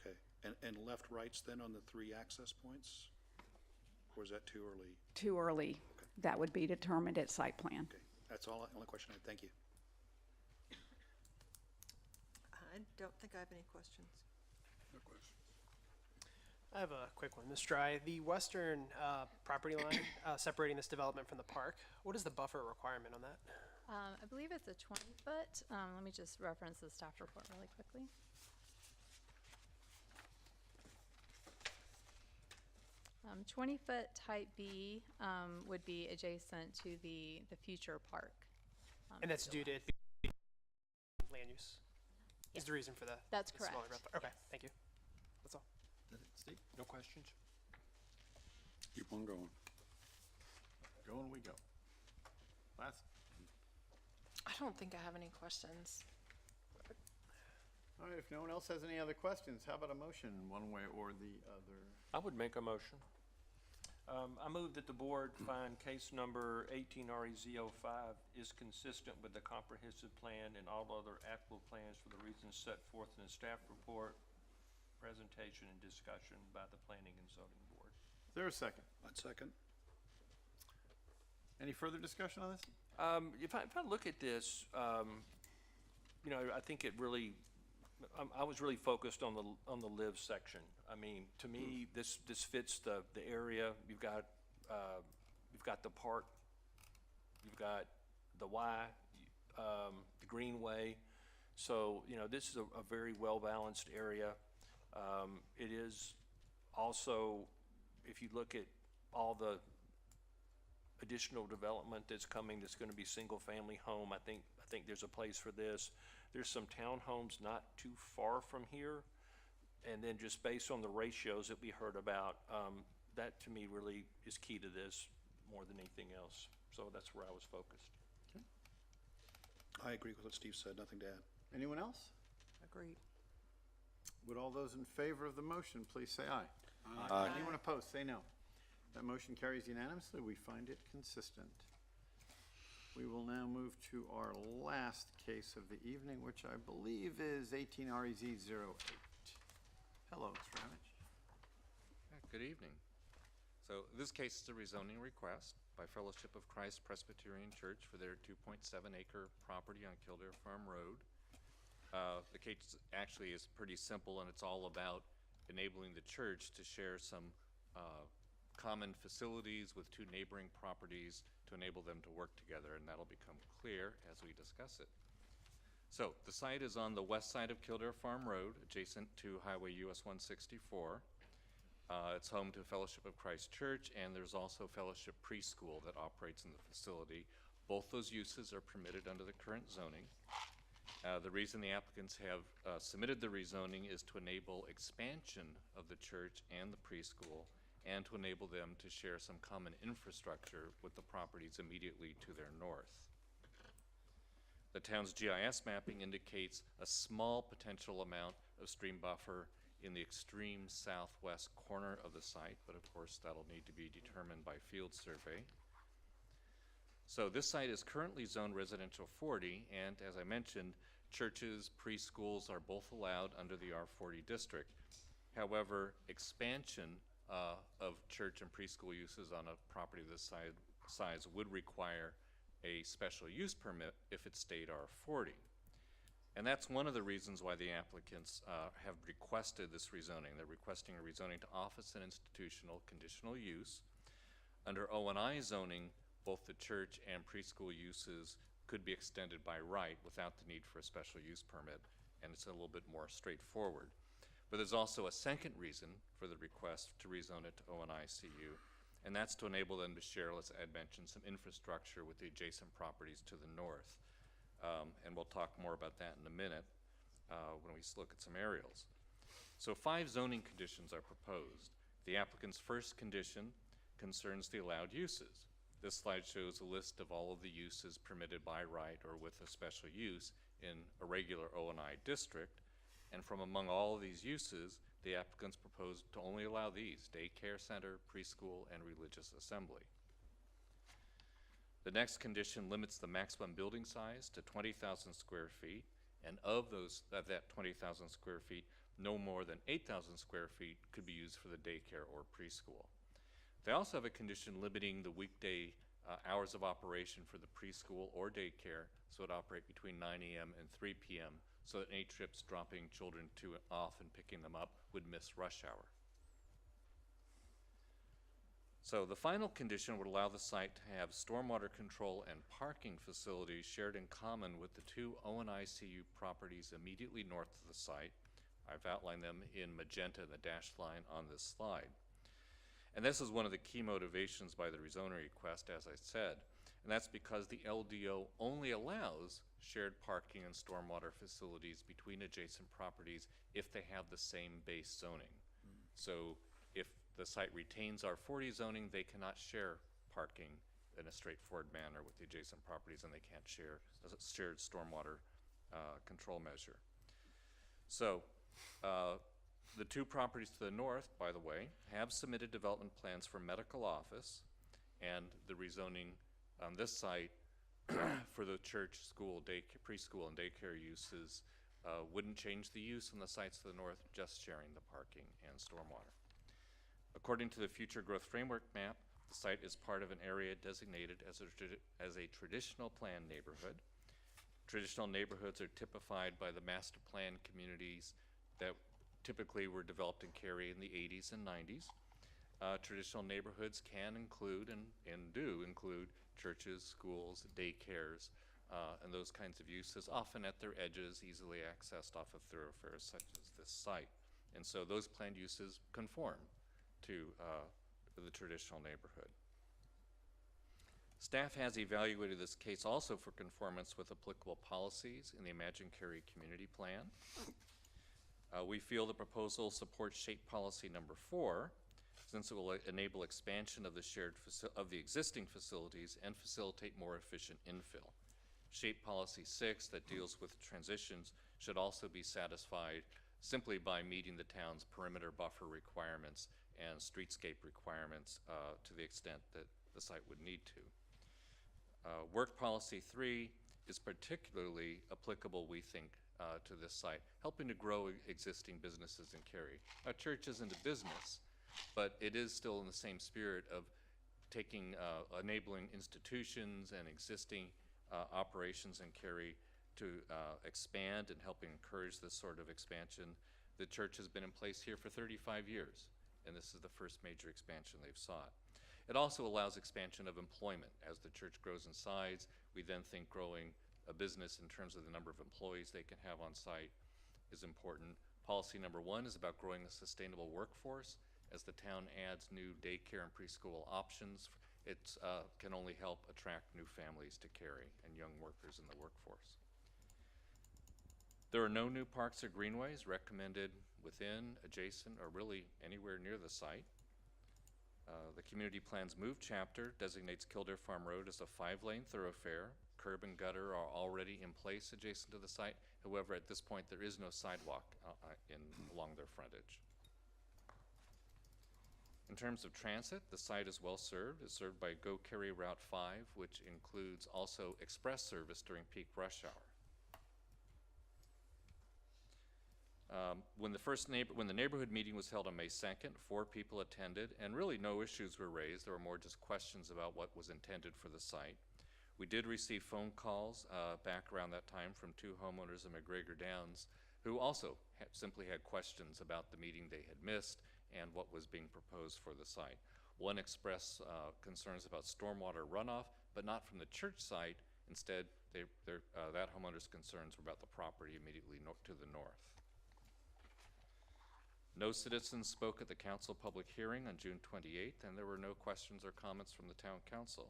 G: Okay, and left rights then on the 3 access points? Or is that too early?
N: Too early.
G: Okay.
N: That would be determined at site plan.
G: Okay, that's all, only question I had. Thank you.
J: I don't think I have any questions.
K: No questions.
I: I have a quick one, Ms. Dry. The western property line separating this development from the park, what is the buffer requirement on that?
M: I believe it's a 20-foot. Let me just reference the staff report really quickly. 20-foot type B would be adjacent to the future park.
I: And that's due to it being land use? Is the reason for the
M: That's
I: the smaller
M: correct.
I: buffer? Okay, thank you. That's all.
B: Steve?
H: No questions?
D: Keep on going.
B: Going we go. Last.
F: I don't think I have any questions.
B: All right, if no one else has any other questions, how about a motion one way or the other?
H: I would make a motion. I move that the board find case number 18REZ05 is consistent with the comprehensive plan and all other applicable plans for the reasons set forth in the staff report, presentation, and discussion by the Planning and Zoning Board.
B: Is there a second?
G: I'd second.
B: Any further discussion on this?
H: If I look at this, you know, I think it really, I was really focused on the live section. I mean, to me, this fits the area. You've got the park, you've got the Y, the Greenway. So, you know, this is a very well-balanced area. It is also, if you look at all the additional development that's coming, that's going to be single-family home, I think there's a place for this. There's some townhomes not too far from here, and then just based on the ratios that we heard about, that to me really is key to this more than anything else. So that's where I was focused.
G: I agree with what Steve said, nothing to add.
B: Anyone else?
J: Agreed.
B: Would all those in favor of the motion please say aye?
D: Aye.
B: Anyone opposed, say no. That motion carries unanimously. We find it consistent. We will now move to our last case of the evening, which I believe is 18REZ08. Hello, Mr. Ramage.
O: Good evening. So this case is a rezoning request by Fellowship of Christ Presbyterian Church for their 2.7-acre property on Kildare Farm Road. The case actually is pretty simple, and it's all about enabling the church to share some common facilities with 2 neighboring properties to enable them to work together, and that'll become clear as we discuss it. So the site is on the west side of Kildare Farm Road, adjacent to Highway US 164. It's home to Fellowship of Christ Church, and there's also Fellowship Preschool that operates in the facility. Both those uses are permitted under the current zoning. The reason the applicants have submitted the rezoning is to enable expansion of the church and the preschool, and to enable them to share some common infrastructure with the properties immediately to their north. The town's GIS mapping indicates a small potential amount of stream buffer in the extreme southwest corner of the site, but of course that'll need to be determined by field survey. So this site is currently zoned residential 40, and as I mentioned, churches, preschools are both allowed under the R40 district. However, expansion of church and preschool uses on a property this size would require a special use permit if it stayed R40. And that's one of the reasons why the applicants have requested this rezoning. They're requesting a rezoning to office and institutional conditional use. Under O&I zoning, both the church and preschool uses could be extended by right without the need for a special use permit, and it's a little bit more straightforward. But there's also a second reason for the request to rezone it to O&I CU, and that's to enable them to share, as Ed mentioned, some infrastructure with the adjacent properties to the north. And we'll talk more about that in a minute when we look at some aerials. So 5 zoning conditions are proposed. The applicant's first condition concerns the allowed uses. This slide shows a list of all of the uses permitted by right or with a special use in a regular O&I district. And from among all of these uses, the applicants propose to only allow these: daycare center, preschool, and religious assembly. The next condition limits the maximum building size to 20,000 square feet, and of that 20,000 square feet, no more than 8,000 square feet could be used for the daycare or preschool. They also have a condition limiting the weekday hours of operation for the preschool or daycare, so it operate between 9 a.m. and 3 p.m., so that any trips dropping children off and picking them up would miss rush hour. So the final condition would allow the site to have stormwater control and parking facilities shared in common with the two ONICU properties immediately north of the site. I've outlined them in magenta in the dashed line on this slide. And this is one of the key motivations by the rezoning request, as I said, and that's because the LDO only allows shared parking and stormwater facilities between adjacent properties if they have the same base zoning. So if the site retains R40 zoning, they cannot share parking in a straightforward manner with the adjacent properties, and they can't share a shared stormwater control measure. So the two properties to the north, by the way, have submitted development plans for medical office, and the rezoning on this site for the church, school, preschool, and daycare uses wouldn't change the use on the sites to the north, just sharing the parking and stormwater. According to the Future Growth Framework map, the site is part of an area designated as a traditional plan neighborhood. Traditional neighborhoods are typified by the master plan communities that typically were developed in Cary in the 80s and 90s. Traditional neighborhoods can include and do include churches, schools, daycares, and those kinds of uses, often at their edges, easily accessed off of thoroughfares such as this site. And so those planned uses conform to the traditional neighborhood. Staff has evaluated this case also for conformance with applicable policies in the Imagine Cary Community Plan. We feel the proposal supports shape policy number 4, since it will enable expansion of the existing facilities and facilitate more efficient infill. Shape policy 6, that deals with transitions, should also be satisfied simply by meeting the town's perimeter buffer requirements and streetscape requirements to the extent that the site would need to. Work policy 3 is particularly applicable, we think, to this site, helping to grow existing businesses in Cary. Our church isn't a business, but it is still in the same spirit of enabling institutions and existing operations in Cary to expand and helping encourage this sort of expansion. The church has been in place here for 35 years, and this is the first major expansion they've sought. It also allows expansion of employment. As the church grows in size, we then think growing a business in terms of the number of employees they can have on site is important. Policy number 1 is about growing a sustainable workforce. As the town adds new daycare and preschool options, it can only help attract new families to Cary and young workers in the workforce. There are no new parks or greenways recommended within, adjacent, or really anywhere near the site. The community plan's move chapter designates Kildare Farm Road as a 5-lane thoroughfare. Curb and gutter are already in place adjacent to the site. However, at this point, there is no sidewalk along their frontage. In terms of transit, the site is well served. It's served by Go Cary Route 5, which includes also express service during peak rush hour. When the neighborhood meeting was held on May 2nd, 4 people attended, and really no issues were raised. There were more just questions about what was intended for the site. We did receive phone calls back around that time from 2 homeowners in McGregor Downs who also simply had questions about the meeting they had missed and what was being proposed for the site. One expressed concerns about stormwater runoff, but not from the church site. Instead, that homeowner's concerns were about the property immediately to the north. No citizens spoke at the council public hearing on June 28th, and there were no questions or comments from the town council.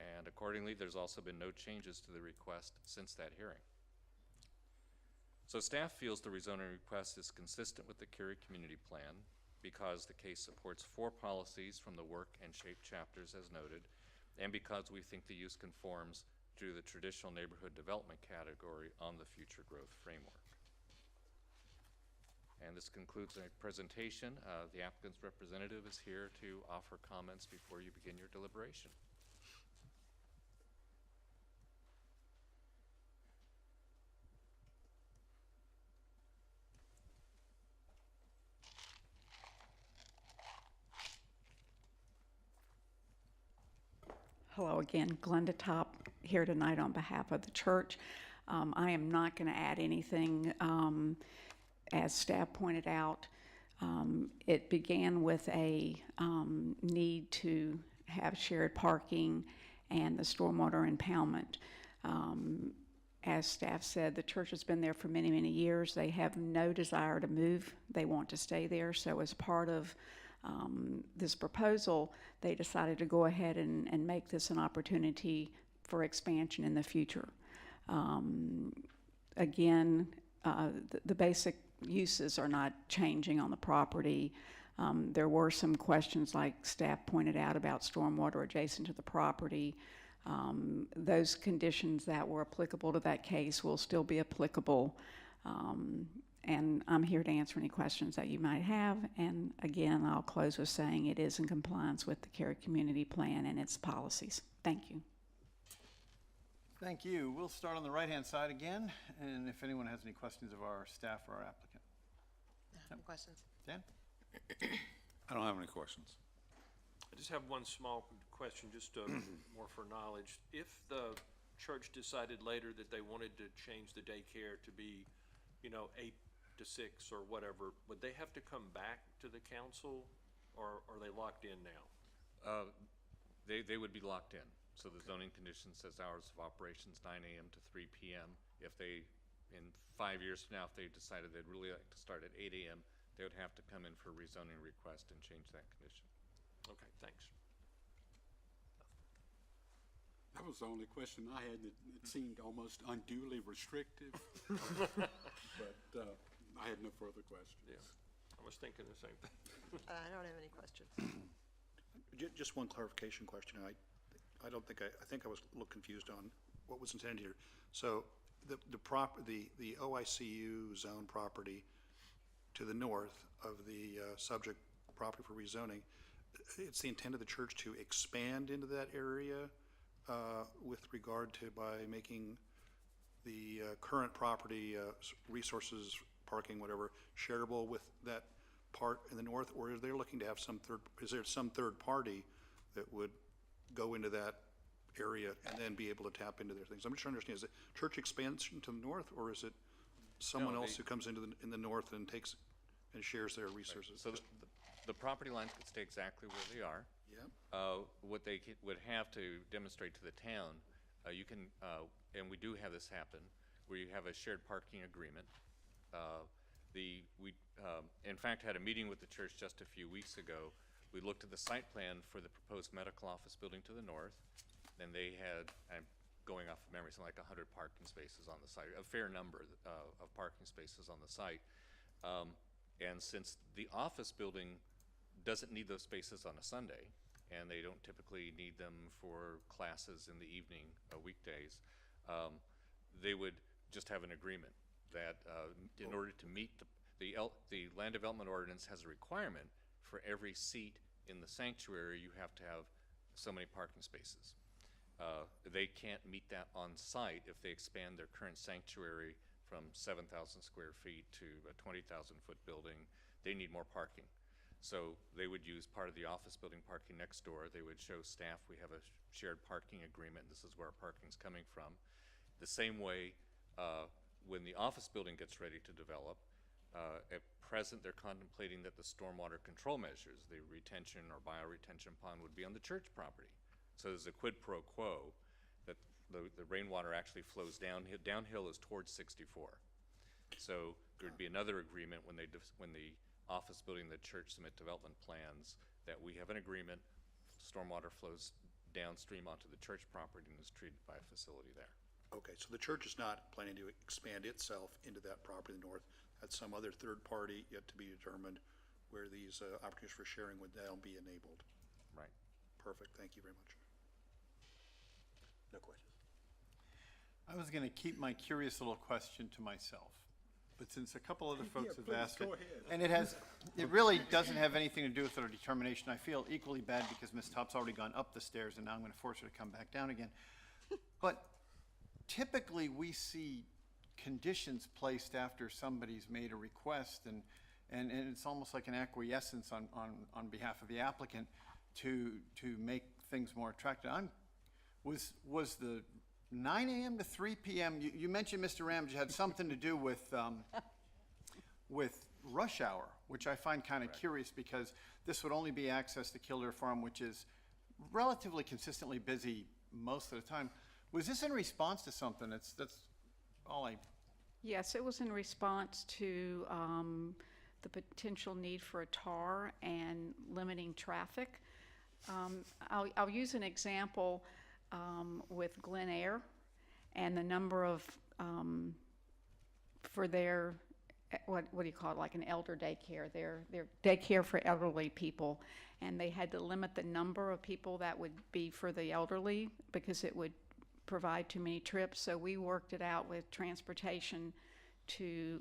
O: And accordingly, there's also been no changes to the request since that hearing. So staff feels the rezoning request is consistent with the Cary Community Plan because the case supports 4 policies from the work and shape chapters as noted, and because we think the use conforms to the traditional neighborhood development category on the future growth framework. And this concludes our presentation. The applicant's representative is here to offer comments before you begin your deliberation.
N: Hello again, Glenda Top here tonight on behalf of the church. I am not going to add anything. As staff pointed out, it began with a need to have shared parking and the stormwater impoundment. As staff said, the church has been there for many, many years. They have no desire to move. They want to stay there. So as part of this proposal, they decided to go ahead and make this an opportunity for expansion in the future. Again, the basic uses are not changing on the property. There were some questions, like staff pointed out, about stormwater adjacent to the property. Those conditions that were applicable to that case will still be applicable. And I'm here to answer any questions that you might have. And again, I'll close with saying it is in compliance with the Cary Community Plan and its policies. Thank you.
B: Thank you. We'll start on the right-hand side again, and if anyone has any questions of our staff or our applicant.
F: Any questions?
B: Dan?
D: I don't have any questions.
H: I just have one small question, just more for knowledge. If the church decided later that they wanted to change the daycare to be, 8 to 6 or whatever, would they have to come back to the council, or are they locked in now?
O: They would be locked in. So the zoning condition says hours of operations 9 a.m. to 3 p.m. If they, in 5 years from now, if they decided they'd really like to start at 8 a.m., they would have to come in for a rezoning request and change that condition.
H: Okay, thanks.
K: That was the only question I had. It seemed almost unduly restrictive. But I had no further questions.
H: Yeah, I was thinking the same thing.
J: I don't have any questions.
G: Just one clarification question. I think I was a little confused on what was intended here. So the OICU zone property to the north of the subject property for rezoning, it's the intent of the church to expand into that area with regard to by making the current property resources, parking, whatever, shareable with that part in the north, or are they looking to have is there some third party that would go into that area and then be able to tap into their things? I'm just trying to understand, is it church expansion to the north, or is it someone else who comes into in the north and takes and shares their resources?
O: Right. So the property lines could stay exactly where they are.
G: Yeah.
O: What they would have to demonstrate to the town, you can, and we do have this happen, where you have a shared parking agreement. We in fact had a meeting with the church just a few weeks ago. We looked at the site plan for the proposed medical office building to the north, and they had, I'm going off of memory, something like 100 parking spaces on the site, a fair number of parking spaces on the site. And since the office building doesn't need those spaces on a Sunday, and they don't typically need them for classes in the evening, weekdays, they would just have an agreement that in order to meet the land development ordinance has a requirement for every seat in the sanctuary, you have to have so many parking spaces. They can't meet that on site if they expand their current sanctuary from 7,000 square feet to a 20,000 foot building. They need more parking. So they would use part of the office building parking next door. They would show staff we have a shared parking agreement. This is where our parking's coming from. The same way when the office building gets ready to develop, at present they're contemplating that the stormwater control measures, the retention or bioretention pond, would be on the church property. So there's a quid pro quo that the rainwater actually flows downhill. Downhill is towards 64. So there'd be another agreement when the office building, the church submit development plans, that we have an agreement, stormwater flows downstream onto the church property and is treated by a facility there.
G: Okay, so the church is not planning to expand itself into that property in the north. That's some other third party yet to be determined where these opportunities for sharing would now be enabled.
O: Right.
G: Perfect, thank you very much.
L: No questions.
B: I was going to keep my curious little question to myself. but since a couple other folks have
G: please,
B: asked it,
G: go ahead.
B: and it really doesn't have anything to do with our determination. I feel equally bad because Ms. Top's already gone up the stairs, and now I'm going to force her to come back down again. But typically, we see conditions placed after somebody's made a request, and it's almost like an acquiescence on behalf of the applicant to make things more attractive. Was the 9 a.m. to 3 p.m., you mentioned, Mr. Ramage, had something to do with rush hour, which I find kind of curious because this would only be access to Kildare Farm, which is relatively consistently busy most of the time. Was this in response to something? That's all I...
N: Yes, it was in response to the potential need for a TAR and limiting traffic. I'll use an example with Glen Air and the number of, for their, what do you call it, like an elder daycare, their daycare for elderly people. And they had to limit the number of people that would be for the elderly because it would provide too many trips. So we worked it out with transportation to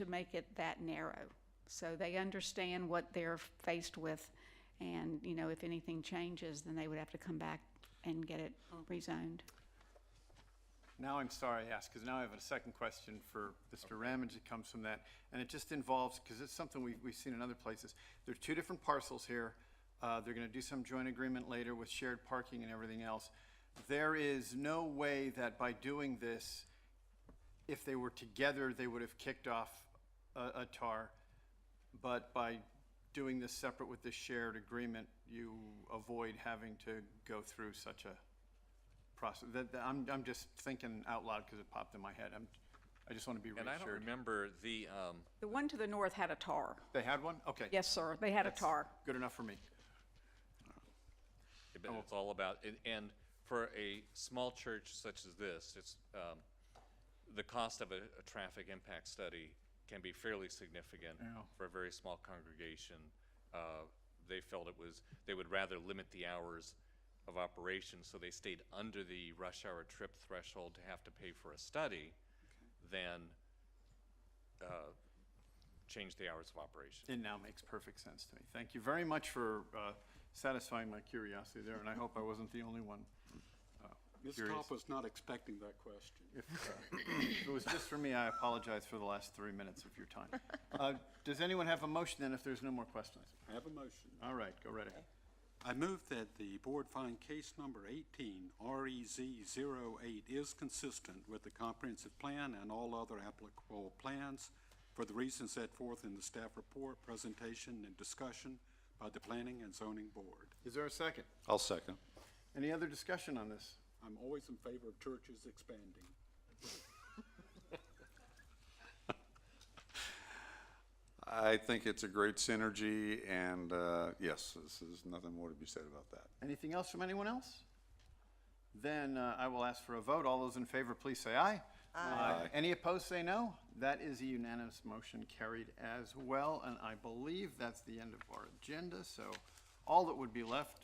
N: make it that narrow. So they understand what they're faced with, and if anything changes, then they would have to come back and get it rezoned.
B: Now I'm sorry I asked, because now I have a second question for Mr. Ramage that comes from that, and it just involves, because it's something we've seen in other places. There are two different parcels here. They're going to do some joint agreement later with shared parking and everything else. There is no way that by doing this, if they were together, they would have kicked off a TAR, but by doing this separate with this shared agreement, you avoid having to go through such a process. I'm just thinking out loud because it popped in my head. I just want to be reassured.
O: And I don't remember the
N: one to the north had a TAR.
B: They had one? Okay.
N: Yes, sir. They had a TAR.
B: Good enough for me.
O: But it's all about, and for a small church such as this, it's the cost of a traffic impact study can be fairly significant for a very small congregation. They felt they would rather limit the hours of operation, so they stayed under the rush hour trip threshold to have to pay for a study than change the hours of operation.
B: It now makes perfect sense to me. Thank you very much for satisfying my curiosity there, and I hope I wasn't the only one.
K: Ms. Top was not expecting that question.
B: If it was just for me, I apologize for the last 3 minutes of your time. Does anyone have a motion then if there's no more questions?
K: I have a motion.
B: All right, go right ahead.
K: I move that the board find case number 18, REZ08, is consistent with the comprehensive plan and all other applicable plans for the reasons set forth in the staff report, presentation, and discussion by the Planning and Zoning Board.
B: Is there a second?
D: I'll second.
B: Any other discussion on this?
K: I'm always in favor of churches expanding.
D: I think it's a great synergy, and yes, there's nothing more to be said about that.
B: Anything else from anyone else? Then I will ask for a vote. All those in favor, please say aye.
D: Aye.
B: Any opposed, say no. That is a unanimous motion carried as well, and I believe that's the end of our agenda, so all that would be left.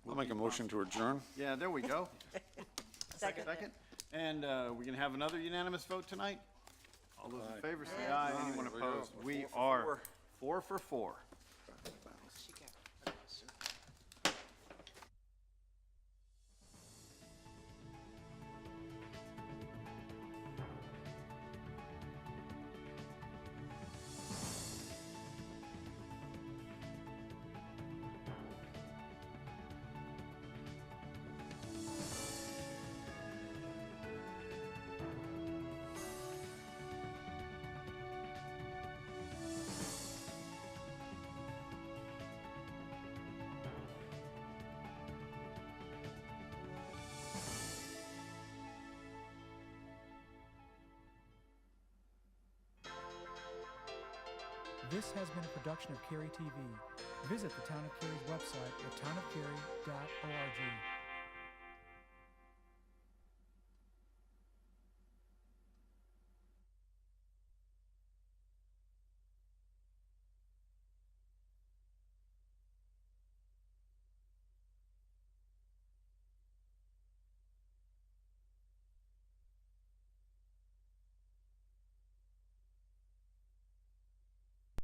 D: I'll make a motion to adjourn.
B: Yeah, there we go.
J: Second.
B: And we can have another unanimous vote tonight? All those in favor, say aye. Anyone opposed? We are 4 for 4.
A: This has been a production of Cary TV. Visit the Town of Cary's website at townofcary.org.